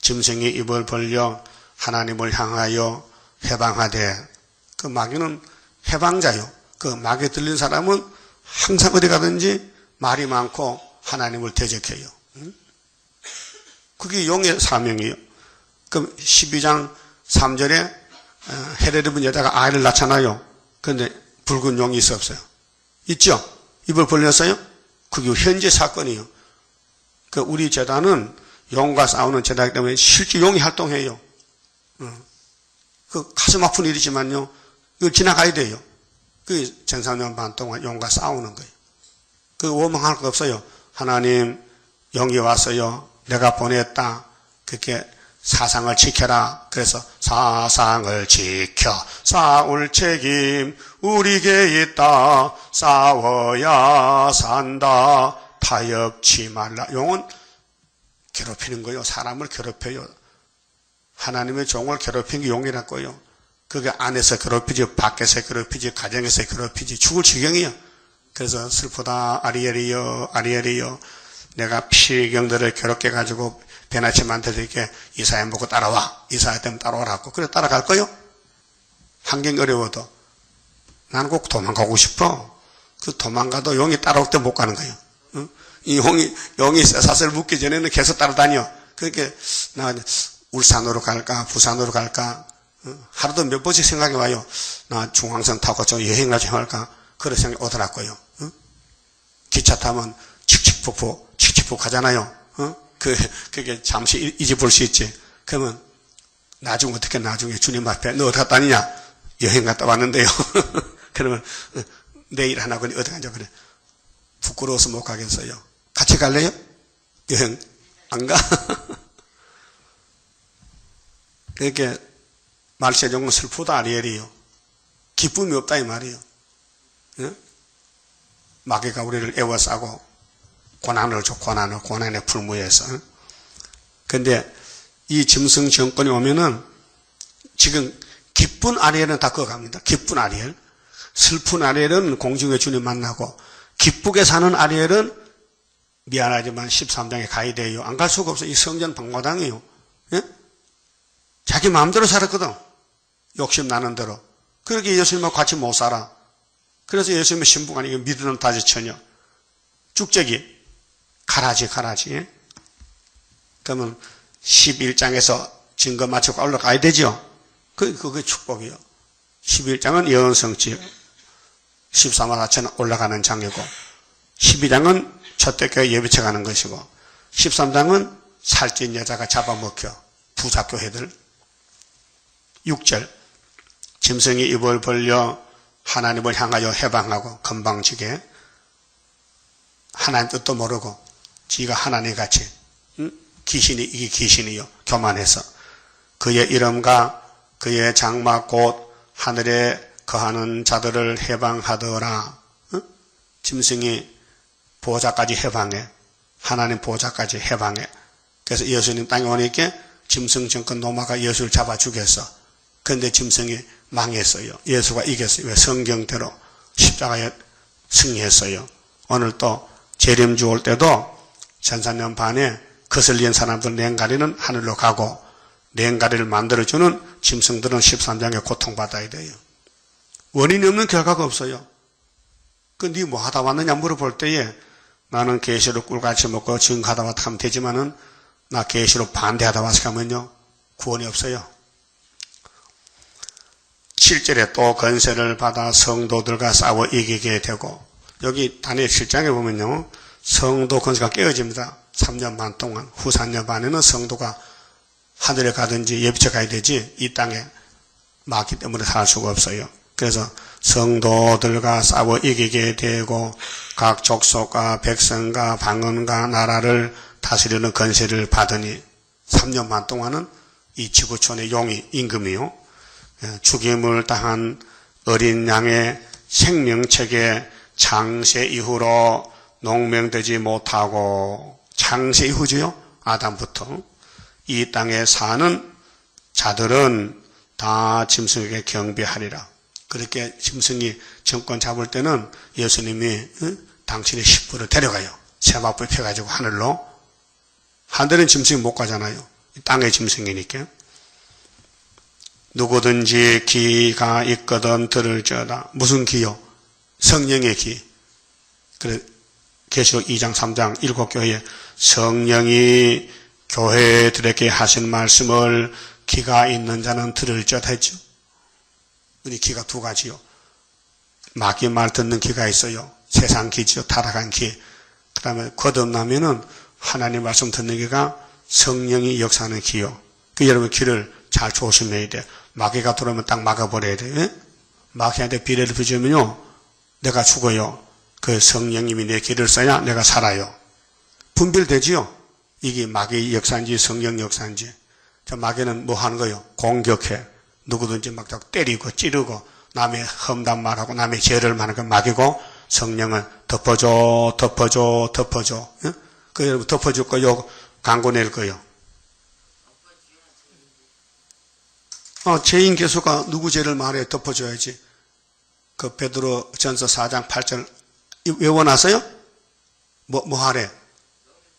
짐승이 입을 벌려 하나님을 향하여 해방하되, 그 마귀는 해방자요. 그 마귀에 들린 사람은 항상 어디 가든지 말이 많고 하나님을 대적해요. 그게 용의 사명이에요. 그럼 12장 3절에 헤롯 입은 여자가 아이를 낳잖아요. 그런데 붉은 용이 있어 없어요? 있죠? 입을 벌렸어요? 그게 현재 사건이에요. 그 우리 재단은 용과 싸우는 재단이기 때문에 실제 용이 활동해요. 그 가슴 아픈 일이지만요. 이걸 지나가야 돼요. 그 전사년 반 동안 용과 싸우는 거예요. 그 원망할 거 없어요. 하나님 용이 왔어요. 내가 보냈다. 그렇게 사상을 지켜라. 그래서 사상을 지켜 싸울 책임 우리에게 있다. 싸워야 산다. 타협치 말라. 용은 괴롭히는 거예요. 사람을 괴롭혀요. 하나님의 종을 괴롭히는 게 용이라고요. 그게 안에서 괴롭히지 밖에서 괴롭히지 가정에서 괴롭히지 죽을 지경이요. 그래서 슬프다. 아리엘이여 아리엘이여 내가 피경들을 괴롭게 가지고 배나치 만들게 이사야 보고 따라와. 이사야 때문에 따라오라고. 그래 따라갈 거요? 환경이 어려워도 나는 꼭 도망가고 싶어. 그 도망가도 용이 따라올 때 못 가는 거예요. 응? 이 용이 쇠사슬 묶기 전에는 계속 따라다녀. 그러니까 나 울산으로 갈까 부산으로 갈까 하루도 몇 번씩 생각이 와요. 나 중앙선 타고 저 여행을 좀 할까. 그런 생각이 오더라고요. 기차 타면 칙칙폭폭 가잖아요. 그게 잠시 잊어볼 수 있지. 그러면 나중에 주님 앞에 너 어디 갔다 왔느냐? 여행 갔다 왔는데요. 그러면 내일 하나 어디 가자 그래. 부끄러워서 못 가겠어요. 같이 갈래요? 여행 안 가? 이렇게 말세 종은 슬프다 아리엘이요. 기쁨이 없다 이 말이에요. 마귀가 우리를 애워싸고 고난을 줘, 고난에 불무해서. 근데 이 짐승 정권이 오면은 지금 기쁜 아리엘은 다 꺼갑니다. 기쁜 아리엘. 슬픈 아리엘은 공중에 주님 만나고 기쁘게 사는 아리엘은 미안하지만 13장에 가야 돼요. 안 갈 수가 없어요. 이 성전 방마당이에요. 예? 자기 마음대로 살았거든. 욕심 나는 대로. 그렇게 예수님하고 같이 못 살아. 그래서 예수님의 신부가 아니고 믿는 다지처녀. 쭉저기 가라지. 그러면 11장에서 증거 마치고 올라가야 되죠. 그게 축복이요. 11장은 예언성취, 13화 4천은 올라가는 장이고, 12장은 첫대교회 예비쳐 가는 것이고, 13장은 살찐 여자가 잡아먹혀 부작교 애들. 6절 짐승이 입을 벌려 하나님을 향하여 해방하고 건방지게 하나님 뜻도 모르고 지가 하나님 같이 귀신이 이게 귀신이요 교만해서 그의 이름과 그의 장막 곧 하늘에 거하는 자들을 해방하더라. 짐승이 보호자까지 해방해. 하나님 보호자까지 해방해. 그래서 예수님 땅에 오니까 짐승 정권 노마가 예수를 잡아 죽였어. 그런데 짐승이 망했어요. 예수가 이겼어요. 왜? 성경대로 십자가에 승리했어요. 오늘 또 재림주 올 때도 전사년 반에 거슬린 사람들 냉가리는 하늘로 가고 냉가리를 만들어주는 짐승들은 13장에 고통받아야 돼요. 원인이 없는 결과가 없어요. 네 뭐 하다 왔느냐 물어볼 때에 나는 계시로 꿀같이 먹고 증하다 왔다 하면 되지만은 나 계시로 반대하다 왔을 하면요 구원이 없어요. 7절에 또 건세를 받아 성도들과 싸워 이기게 되고 여기 다니엘 7장에 보면요 성도 건세가 깨어집니다. 3년 반 동안 후 4년 반에는 성도가 하늘에 가든지 예비쳐 가야 되지 이 땅에 마귀 때문에 살 수가 없어요. 그래서 성도들과 싸워 이기게 되고 각 족속과 백성과 방언과 나라를 다스리는 건세를 받으니 3년 반 동안은 이 지구촌의 용이 임금이요. 죽임을 당한 어린 양의 생명책에 창세 이후로 농명되지 못하고 창세 이후지요. 아담부터 이 땅에 사는 자들은 다 짐승에게 경배하리라. 그렇게 짐승이 정권 잡을 때는 예수님이 당신의 식구를 데려가요. 세마불 펴가지고 하늘로. 하늘은 짐승이 못 가잖아요. 땅의 짐승이니까. 누구든지 기가 있거든 들을지어다. 무슨 기요? 성령의 기. 그래, 계시록 2장 3장 7교회에 성령이 교회들에게 하신 말씀을 기가 있는 자는 들을지어다 했죠. 우리 기가 두 가지요. 마귀 말 듣는 기가 있어요. 세상 기죠. 타락한 기. 그 다음에 거듭나면은 하나님 말씀 듣는 기가 성령이 역사하는 기요. 그 여러분 귀를 잘 조심해야 돼. 마귀가 들어오면 딱 막아버려야 돼. 예? 마귀한테 비례를 빚으면요, 내가 죽어요. 그 성령님이 내 길을 써야 내가 살아요. 분별되지요? 이게 마귀 역사인지 성령 역사인지. 저 마귀는 뭐 하는 거요? 공격해. 누구든지 막 때리고 찌르고 남의 험담 말하고 남의 죄를 말하는 건 마귀고, 성령은 덮어줘, 덮어줘, 덮어줘. 예? 그 여러분 덮어줄 거요? 강구 낼 거요? 죄인 개수가 누구 죄를 말해 덮어줘야지. 그 베드로 전서 4장 8절 외워놨어요? 뭐 하래?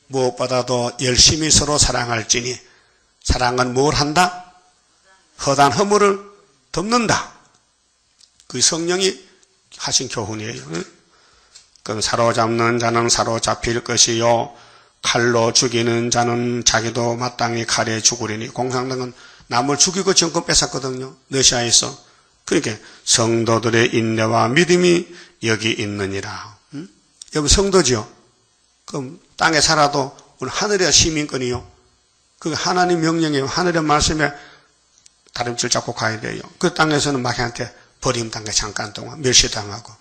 무엇보다도 열심히 서로 사랑할지니. 사랑은 뭘 한다? 허단 허물을 덮는다. 그 성령이 하신 교훈이에요. 그 사로잡는 자는 사로잡힐 것이요, 칼로 죽이는 자는 자기도 마땅히 칼에 죽으리니. 공산당은 남을 죽이고 정권 뺏었거든요. 러시아에서. 그러니까 성도들의 인내와 믿음이 여기 있느니라. 여러분 성도지요? 그럼 땅에 살아도 우리 하늘의 시민권이요. 그 하나님 명령이에요. 하늘의 말씀에 다림질 잡고 가야 돼요. 그 땅에서는 마귀한테 버림당해. 잠깐 동안 멸시당하고,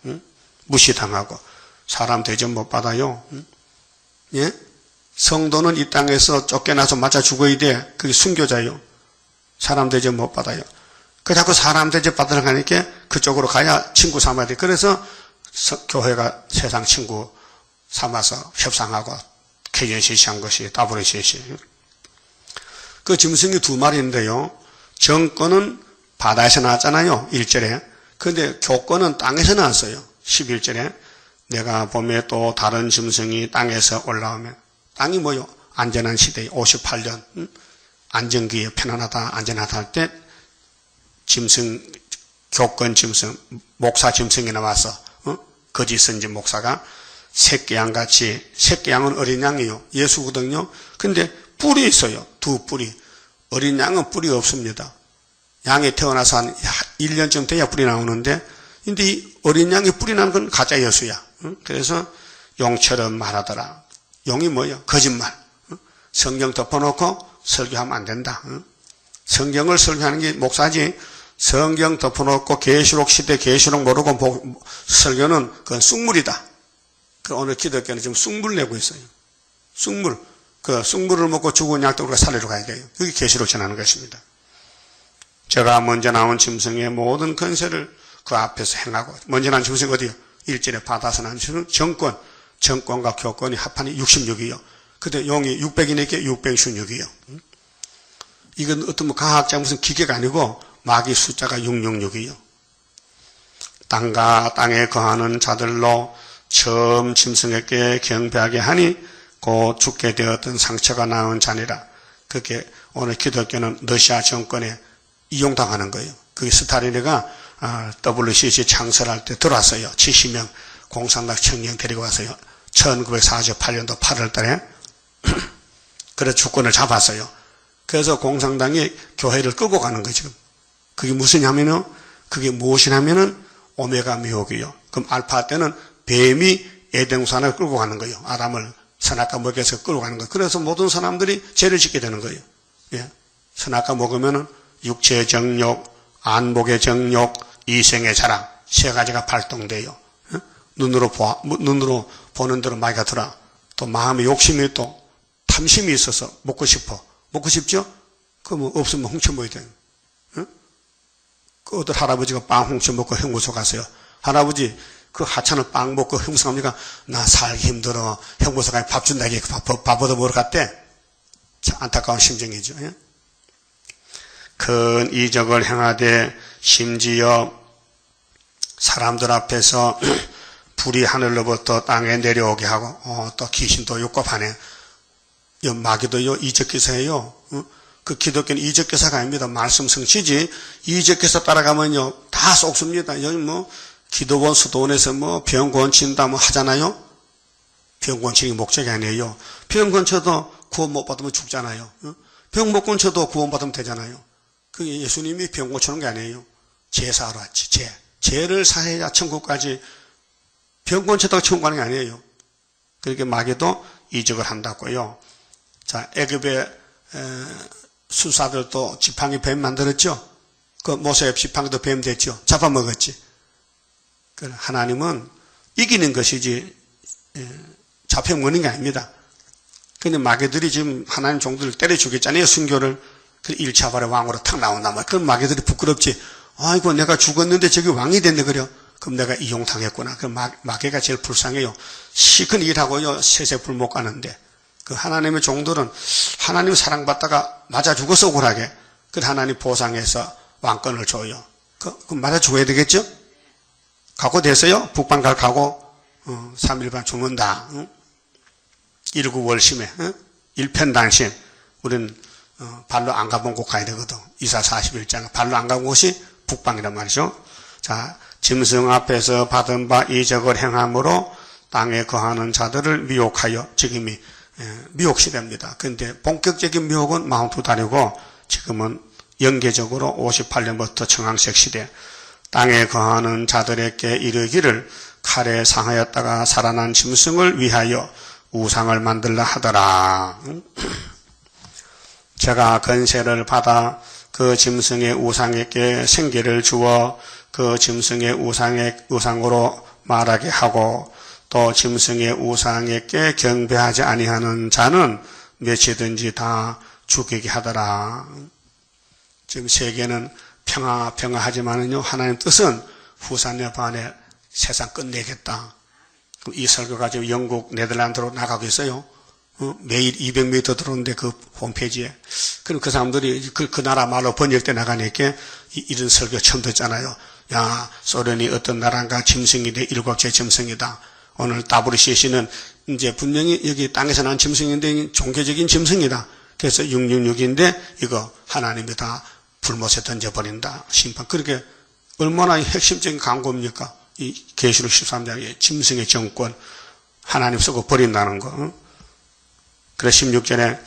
무시당하고, 사람 대접 못 받아요. 예? 성도는 이 땅에서 쫓겨나서 맞아 죽어야 돼. 그게 순교자요. 사람 대접 못 받아요. 그 자꾸 사람 대접 받으러 가니까 그쪽으로 가야 친구 삼아야 돼. 그래서 교회가 세상 친구 삼아서 협상하고 개전시시한 것이 WCC. 그 짐승이 두 마리인데요. 정권은 바다에서 나왔잖아요. 1절에. 그런데 교권은 땅에서 나왔어요. 11절에. 내가 봄에 또 다른 짐승이 땅에서 올라오면. 땅이 뭐요? 안전한 시대에 58년. 안정기에 편안하다, 안전하다 할 때 짐승, 교권 짐승, 목사 짐승이 나와서 거짓 선지 목사가 새끼양같이, 새끼양은 어린 양이요. 예수거든요. 근데 뿔이 있어요. 두 뿔이. 어린 양은 뿔이 없습니다. 양이 태어나서 한 1년쯤 돼야 뿔이 나오는데, 근데 이 어린 양이 뿔이 나는 건 가짜 예수야. 그래서 용처럼 말하더라. 용이 뭐예요? 거짓말. 성경 덮어놓고 설교하면 안 된다. 성경을 설교하는 게 목사지. 성경 덮어놓고 계시록 시대 계시록 모르고 설교는 그건 쑥물이다. 그 오늘 기독교는 지금 쑥물 내고 있어요. 쑥물. 그 쑥물을 먹고 죽은 약도 우리가 살리러 가야 돼요. 그게 계시록 전하는 것입니다. 제가 먼저 나온 짐승의 모든 권세를 그 앞에서 행하고, 먼저 나온 짐승이 어디요? 1절에 받아서 나온 짐승은 정권과 교권이 합하니 66이요. 근데 용이 600이니까 666이요. 이건 어떤 과학자 무슨 기계가 아니고 마귀 숫자가 666이요. 땅과 땅에 거하는 자들로 처음 짐승에게 경배하게 하니 곧 죽게 되었던 상처가 나은 자니라. 그게 오늘 기독교는 러시아 정권에 이용당하는 거예요. 그게 스탈린이가 WCC 창설할 때 들어왔어요. 70명 공산당 청년 데리고 왔어요. 1948년도 8월 달에. 그래서 주권을 잡았어요. 그래서 공산당이 교회를 끌고 가는 거죠. 그게 무엇이냐면요. 그게 무엇이냐면은 오메가 미혹이요. 그럼 알파 때는 뱀이 에덴산을 끌고 가는 거예요. 아담을 선악과 먹여서 끌고 가는 거예요. 그래서 모든 사람들이 죄를 짓게 되는 거예요. 예. 선악과 먹으면은 육체의 정욕, 안목의 정욕, 이생의 자랑, 세 가지가 발동돼요. 예? 눈으로 보는 대로 마귀가 들어. 또 마음의 욕심이 또 탐심이 있어서 먹고 싶어. 먹고 싶죠? 그럼 없으면 훔쳐먹어야 돼요. 예? 그 어떤 할아버지가 빵 훔쳐먹고 형무소 갔어요. 할아버지, 그 하찮은 빵 먹고 형무소 갑니까? 나 살기 힘들어. 형무소 가면 밥 준다. 밥 얻어 먹으러 갔대. 참 안타까운 심정이죠. 예? 큰 이적을 행하되 심지어 사람들 앞에서 불이 하늘로부터 땅에 내려오게 하고 또 귀신도 욕겁하네. 마귀도요 이적 기사예요. 그 기독교는 이적교사가 아닙니다. 말씀 성취지. 이적교사 따라가면요, 다 쏙습니다. 여기 뭐, 기도원, 수도원에서 뭐, 병 고친다 뭐 하잖아요? 병 고치는 게 목적이 아니에요. 병 고쳐도 구원 못 받으면 죽잖아요. 병 못 고쳐도 구원 받으면 되잖아요. 그게 예수님이 병 고치는 게 아니에요. 제사하러 왔지, 죄를 사해야 천국까지. 병 고쳤다고 천국 가는 게 아니에요. 그렇게 마귀도 이적을 한다고요. 자, 애굽의 수사들도 지팡이 뱀 만들었죠. 그 모세 지팡이도 뱀 됐죠. 잡아먹었지. 하나님은 이기는 것이지 잡혀먹는 게 아닙니다. 근데 마귀들이 지금 하나님 종들을 때려 죽였잖아요. 순교를. 그 1차 발의 왕으로 탁 나온단 말이야. 그럼 마귀들이 부끄럽지. 아이고 내가 죽었는데 저기 왕이 됐네 그래요. 그럼 내가 이용당했구나. 그럼 마귀가 제일 불쌍해요. 시큰 일하고요. 세세불 못 가는데. 그 하나님의 종들은 하나님 사랑받다가 맞아 죽어서 억울하게. 그 하나님 보상해서 왕권을 줘요. 그럼 맞아 죽어야 되겠죠? 각오됐어요? 북방 갈 각오? 3일반 죽는다. 일구월심에 일편단심. 우리는 발로 안 가본 곳 가야 되거든. 이사 41장 발로 안 가본 곳이 북방이란 말이죠. 자, 짐승 앞에서 받은 바 이적을 행함으로 땅에 거하는 자들을 미혹하여 지금이 미혹시대입니다. 그런데 본격적인 미혹은 42달이고 지금은 연계적으로 58년부터 청황색 시대. 땅에 거하는 자들에게 이르기를 칼에 상하였다가 살아난 짐승을 위하여 우상을 만들라 하더라. 제가 건세를 받아 그 짐승의 우상에게 생기를 주어 그 짐승의 우상으로 말하게 하고 또 짐승의 우상에게 경배하지 아니하는 자는 몇이든지 다 죽이게 하더라. 지금 세계는 평화하지만은요, 하나님 뜻은 후사년 반에 세상 끝내겠다. 이 설교가 지금 영국, 네덜란드로 나가고 있어요. 매일 200m 들어오는데 그 홈페이지에. 그럼 그 사람들이 그 나라 말로 번역돼 나가니까 이런 설교 처음 듣잖아요. 야, 소련이 어떤 나라인가 짐승이 돼, 7째 짐승이다. 오늘 WCC는 이제 분명히 여기 땅에서 난 짐승인데 종교적인 짐승이다. 그래서 666인데 이거 하나님이 다 불못에 던져버린다. 심판. 그렇게 얼마나 핵심적인 광고입니까? 이 계시록 13장에 짐승의 정권 하나님 쓰고 버린다는 거. 그래서 16절에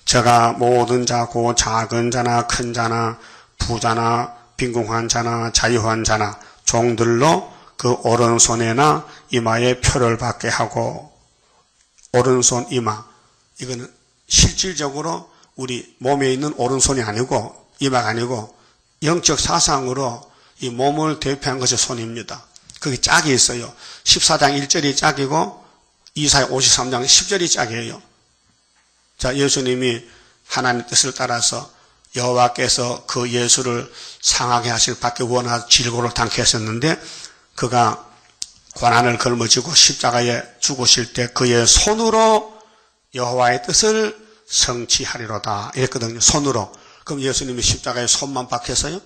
저가 모든 자 고 작은 자나 큰 자나 부자나 빈궁한 자나 자유한 자나 종들로 그 오른손에나 이마에 표를 받게 하고, 오른손 이마, 이거는 실질적으로 우리 몸에 있는 오른손이 아니고 이마가 아니고 영적 사상으로 이 몸을 대표한 것이 손입니다. 거기 짝이 있어요. 14장 1절이 짝이고 이사야 53장 10절이 짝이에요. 자, 예수님이 하나님 뜻을 따라서 여호와께서 그 예수를 상하게 하실 밖에 원하 질고를 당케 하셨는데 그가 고난을 걸머지고 십자가에 죽으실 때 그의 손으로 여호와의 뜻을 성취하리로다 이랬거든요. 손으로. 그럼 예수님이 십자가에 손만 박혔어요?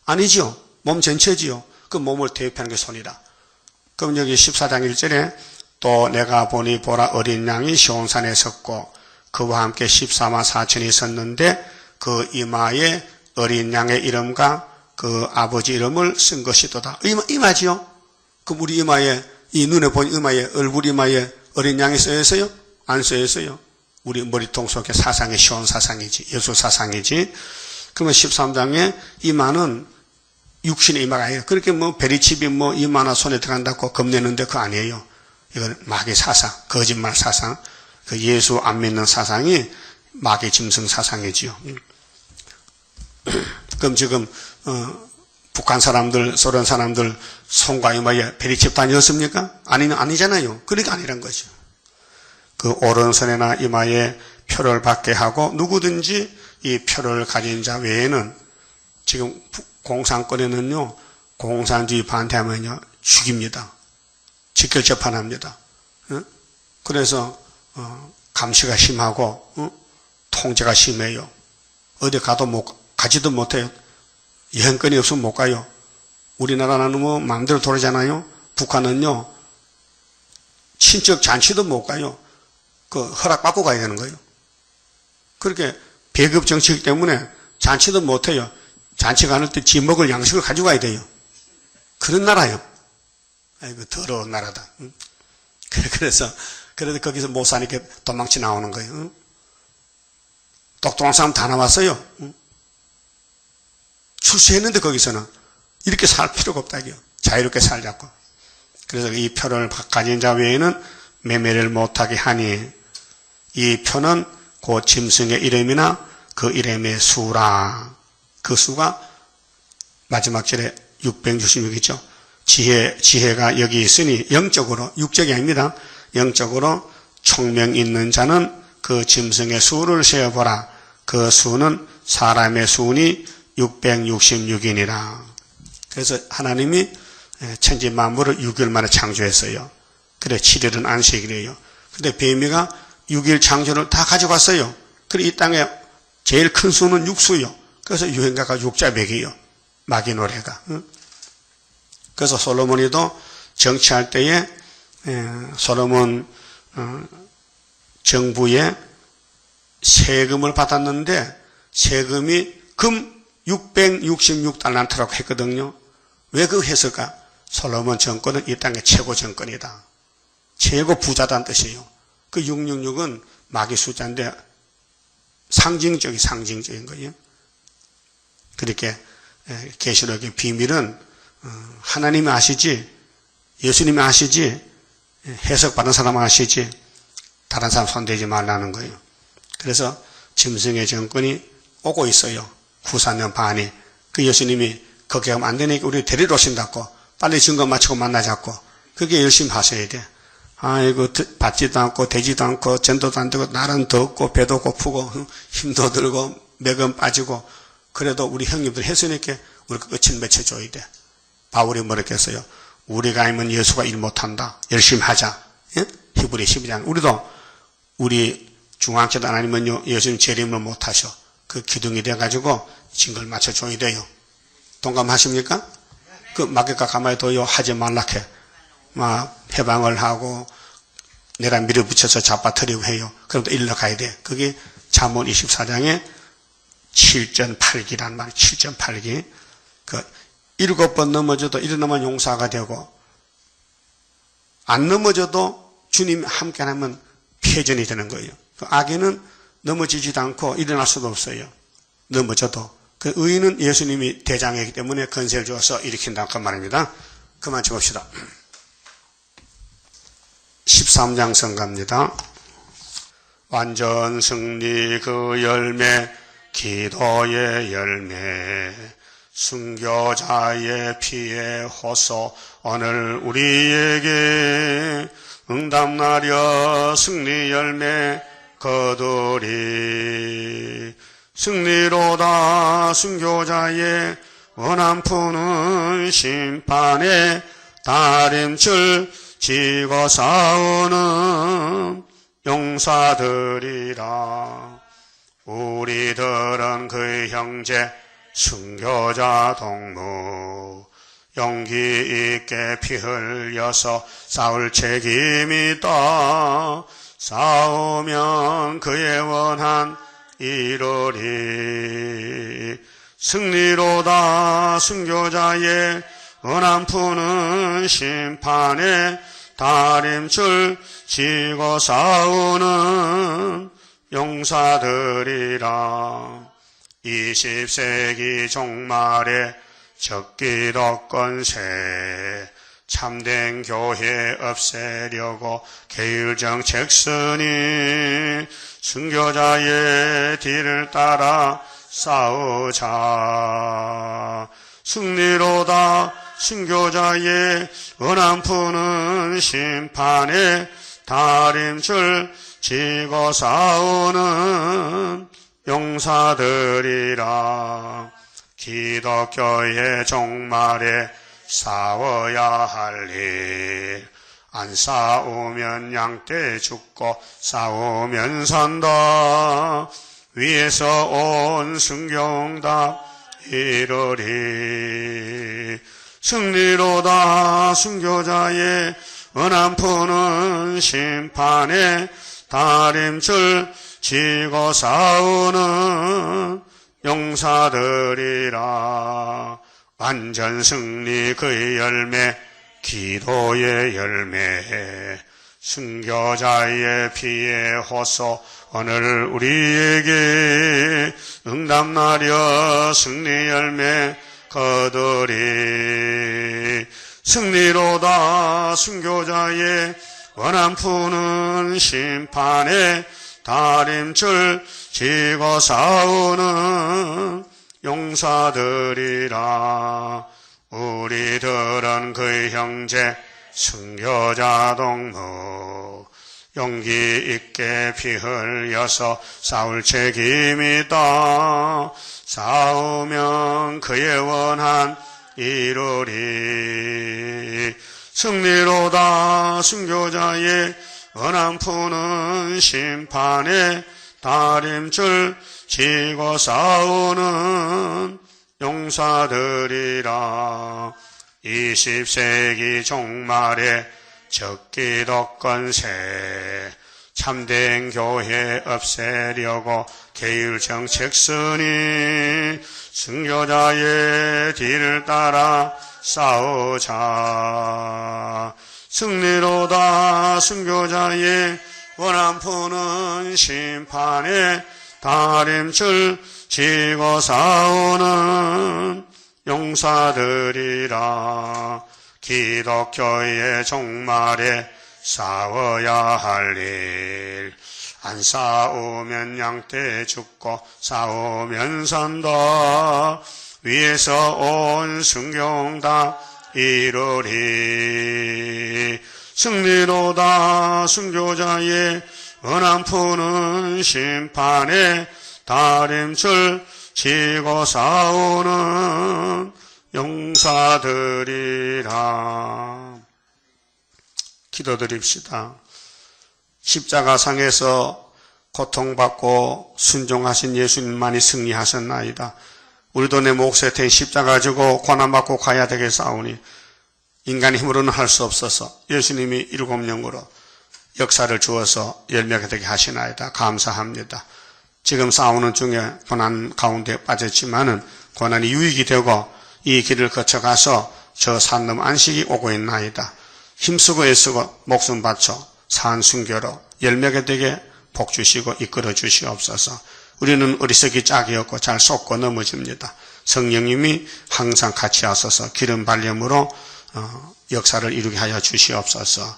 아니지요. 몸 전체지요. 그 몸을 대표하는 게 손이다. 그럼 여기 14장 1절에 또 내가 보니 보라 어린 양이 시온산에 섰고 그와 함께 14만 4천이 섰는데 그 이마에 어린 양의 이름과 그 아버지 이름을 쓴 것이도다. 이마지요? 그럼 우리 이마에, 이 눈에 보니 이마에, 얼굴 이마에 어린 양이 쓰여 있어요? 안 쓰여 있어요. 우리 머리통 속에 사상이 시온 사상이지, 예수 사상이지. 그러면 13장에 이마는 육신의 이마가 아니에요. 그렇게 뭐 베리칩이 뭐 이마나 손에 들어간다고 겁내는데 그거 아니에요. 이건 마귀 사상, 거짓말 사상, 그 예수 안 믿는 사상이 마귀 짐승 사상이지요. 그럼 지금 북한 사람들, 소련 사람들 손과 이마에 베리칩 다녔습니까? 아니잖아요. 그러니까 아니란 거죠. 그 오른손이나 이마에 표를 받게 하고 누구든지 이 표를 가진 자 외에는 지금 공산권에는요, 공산주의 반대하면요 죽입니다. 직결 재판합니다. 그래서 감시가 심하고 통제가 심해요. 어디 가지도 못해요. 여행권이 없으면 못 가요. 우리나라는 뭐 마음대로 돌아잖아요. 북한은요 친척 잔치도 못 가요. 그 허락 받고 가야 되는 거예요. 그렇게 배급 정치이기 때문에 잔치도 못해요. 잔치 가는 때 지 먹을 양식을 가져가야 돼요. 그런 나라예요. 아이고 더러운 나라다. 그래서 거기서 못 사니까 도망치 나오는 거예요. 똑똑한 사람 다 나왔어요. 출세했는데 거기서는 이렇게 살 필요가 없다 이게요. 자유롭게 살자고. 그래서 이 표를 가진 자 외에는 매매를 못하게 하니 이 표는 그 짐승의 이름이나 그 이름의 수라. 그 수가 마지막 절에 666이죠. 지혜가 여기 있으니 영적으로, 육적이 아닙니다. 영적으로 총명 있는 자는 그 짐승의 수를 세어보라. 그 수는 사람의 수니 666이니라. 그래서 하나님이 천지 만물을 6일 만에 창조했어요. 그래 7일은 안식일이에요. 근데 뱀이가 6일 창조를 다 가져갔어요. 그래 이 땅에 제일 큰 수는 육수요. 그래서 유행가가 육자백이에요. 마귀 노래가. 그래서 솔로몬이도 정치할 때에 솔로몬 정부에 세금을 받았는데 세금이 금 666달란트라고 했거든요. 왜 그거 했을까? 솔로몬 정권은 이 땅의 최고 정권이다. 최고 부자다는 뜻이에요. 그 666은 마귀 숫자인데 상징적인 거예요. 그렇게 계시록의 비밀은 하나님이 아시지, 예수님이 아시지, 해석받은 사람 아시지, 다른 사람 손대지 말라는 거예요. 그래서 짐승의 정권이 오고 있어요. 94년 반이. 그 예수님이 거기 가면 안 되니까 우리 데리러 오신다고. 빨리 증거 마치고 만나자고. 그게 열심히 하셔야 돼. 아이고, 받지도 않고, 되지도 않고, 전도도 안 되고, 날은 덥고, 배도 고프고, 힘도 들고, 맥은 빠지고, 그래도 우리 형님들 했으니까 우리 끝을 맺혀줘야 돼. 바울이 뭐라고 했어요? 우리가 아니면 예수가 일 못한다. 열심히 하자. 예? 히브리 12장. 우리도 우리 중앙교도 안 아니면요, 예수님 재림을 못하셔. 그 기둥이 돼가지고 증거를 맞춰줘야 돼요. 동감하십니까? 그 마귀가 가만히 둬요. 하지 말라해. 막 해방을 하고 내가 밀어붙여서 잡아뜨리고 해요. 그럼 또 일러 가야 돼. 그게 잠언 24장에 7.8기란 말이에요. 7.8기. 그 7번 넘어져도 일어나면 용서가 되고 안 넘어져도 주님 함께 하면 패전이 되는 거예요. 그 악인은 넘어지지도 않고 일어날 수도 없어요. 넘어져도. 그 의인은 예수님이 대장이기 때문에 건세를 주어서 일으킨다고 그 말입니다. 그만 쳐봅시다. 13장 성가입니다. 완전 승리 그 열매, 기도의 열매, 순교자의 피의 호소, 오늘 우리에게 응답나려 승리 열매 거두리. 승리로다 순교자의 원한 푸는 심판에 다림줄 지고 싸우는 용사들이라. 우리들은 그 형제 순교자 동무 용기 있게 피 흘려서 싸울 책임이 있다. 싸우면 그의 원한 이루리. 승리로다 순교자의 원한 푸는 심판에 다림줄 지고 싸우는 용사들이라. 20세기 종말에 적기독 권세 참된 교회 없애려고 계율정책 쓰니 순교자의 뒤를 따라 싸우자. 승리로다 순교자의 원한 푸는 심판에 다림줄 지고 싸우는 용사들이라. 기독교의 종말에 싸워야 할 일, 안 싸우면 양떼 죽고 싸우면 산다. 위에서 온 순교응답 이루리. 승리로다 순교자의 원한 푸는 심판에 다림줄 지고 싸우는 용사들이라. 완전 승리 그의 열매, 기도의 열매, 순교자의 피의 호소, 오늘 우리에게 응답나려 승리 열매 거두리. 승리로다 순교자의 원한 푸는 심판에 다림줄 지고 싸우는 용사들이라. 우리들은 그의 형제 순교자 동무, 용기 있게 피 흘려서 싸울 책임이다. 싸우면 그의 원한 이루리. 승리로다 순교자의 원한 푸는 심판에 다림줄 지고 싸우는 용사들이라. 20세기 종말에 적기독건세, 참된 교회 없애려고 계율 정책 쓰니 순교자의 뒤를 따라 싸우자. 승리로다 순교자의 원한 푸는 심판에 다림줄 지고 싸우는 용사들이라. 기독교의 종말에 싸워야 할 일, 안 싸우면 양떼 죽고 싸우면 산다. 위에서 온 순경 다 이루리. 승리로다 순교자의 원한 푸는 심판에 다림줄 지고 싸우는 용사들이라. 기도드립시다. 십자가상에서 고통받고 순종하신 예수님만이 승리하셨나이다. 우리도 내 몫에 대해 십자가 지고 고난받고 가야 되겠사오니 인간의 힘으로는 할 수 없어서 예수님이 일곱령으로 역사를 주어서 열매가 되게 하시나이다. 감사합니다. 지금 싸우는 중에 고난 가운데 빠졌지만은 고난이 유익이 되고 이 길을 거쳐가서 저 산 넘 안식이 오고 있나이다. 힘쓰고 애쓰고 목숨 바쳐 산 순교로 열매가 되게 복 주시고 이끌어 주시옵소서. 우리는 어리석이 짝이었고 잘 속고 넘어집니다. 성령님이 항상 같이 하소서. 기름 발림으로 역사를 이루게 하여 주시옵소서.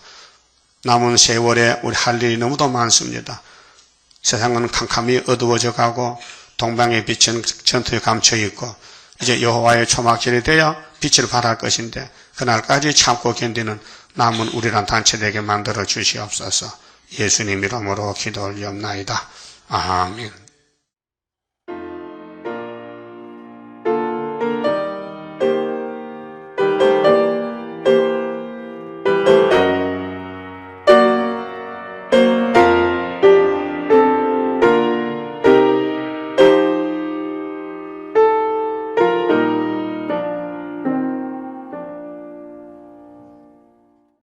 남은 세월에 우리 할 일이 너무도 많습니다. 세상은 캄캄히 어두워져 가고 동방의 빛은 전투에 감춰 있고 이제 여호와의 초막절이 되어 빛을 발할 것인데 그날까지 참고 견디는 남은 우리란 단체 되게 만들어 주시옵소서. 예수님 이름으로 기도 올리옵나이다. 아멘.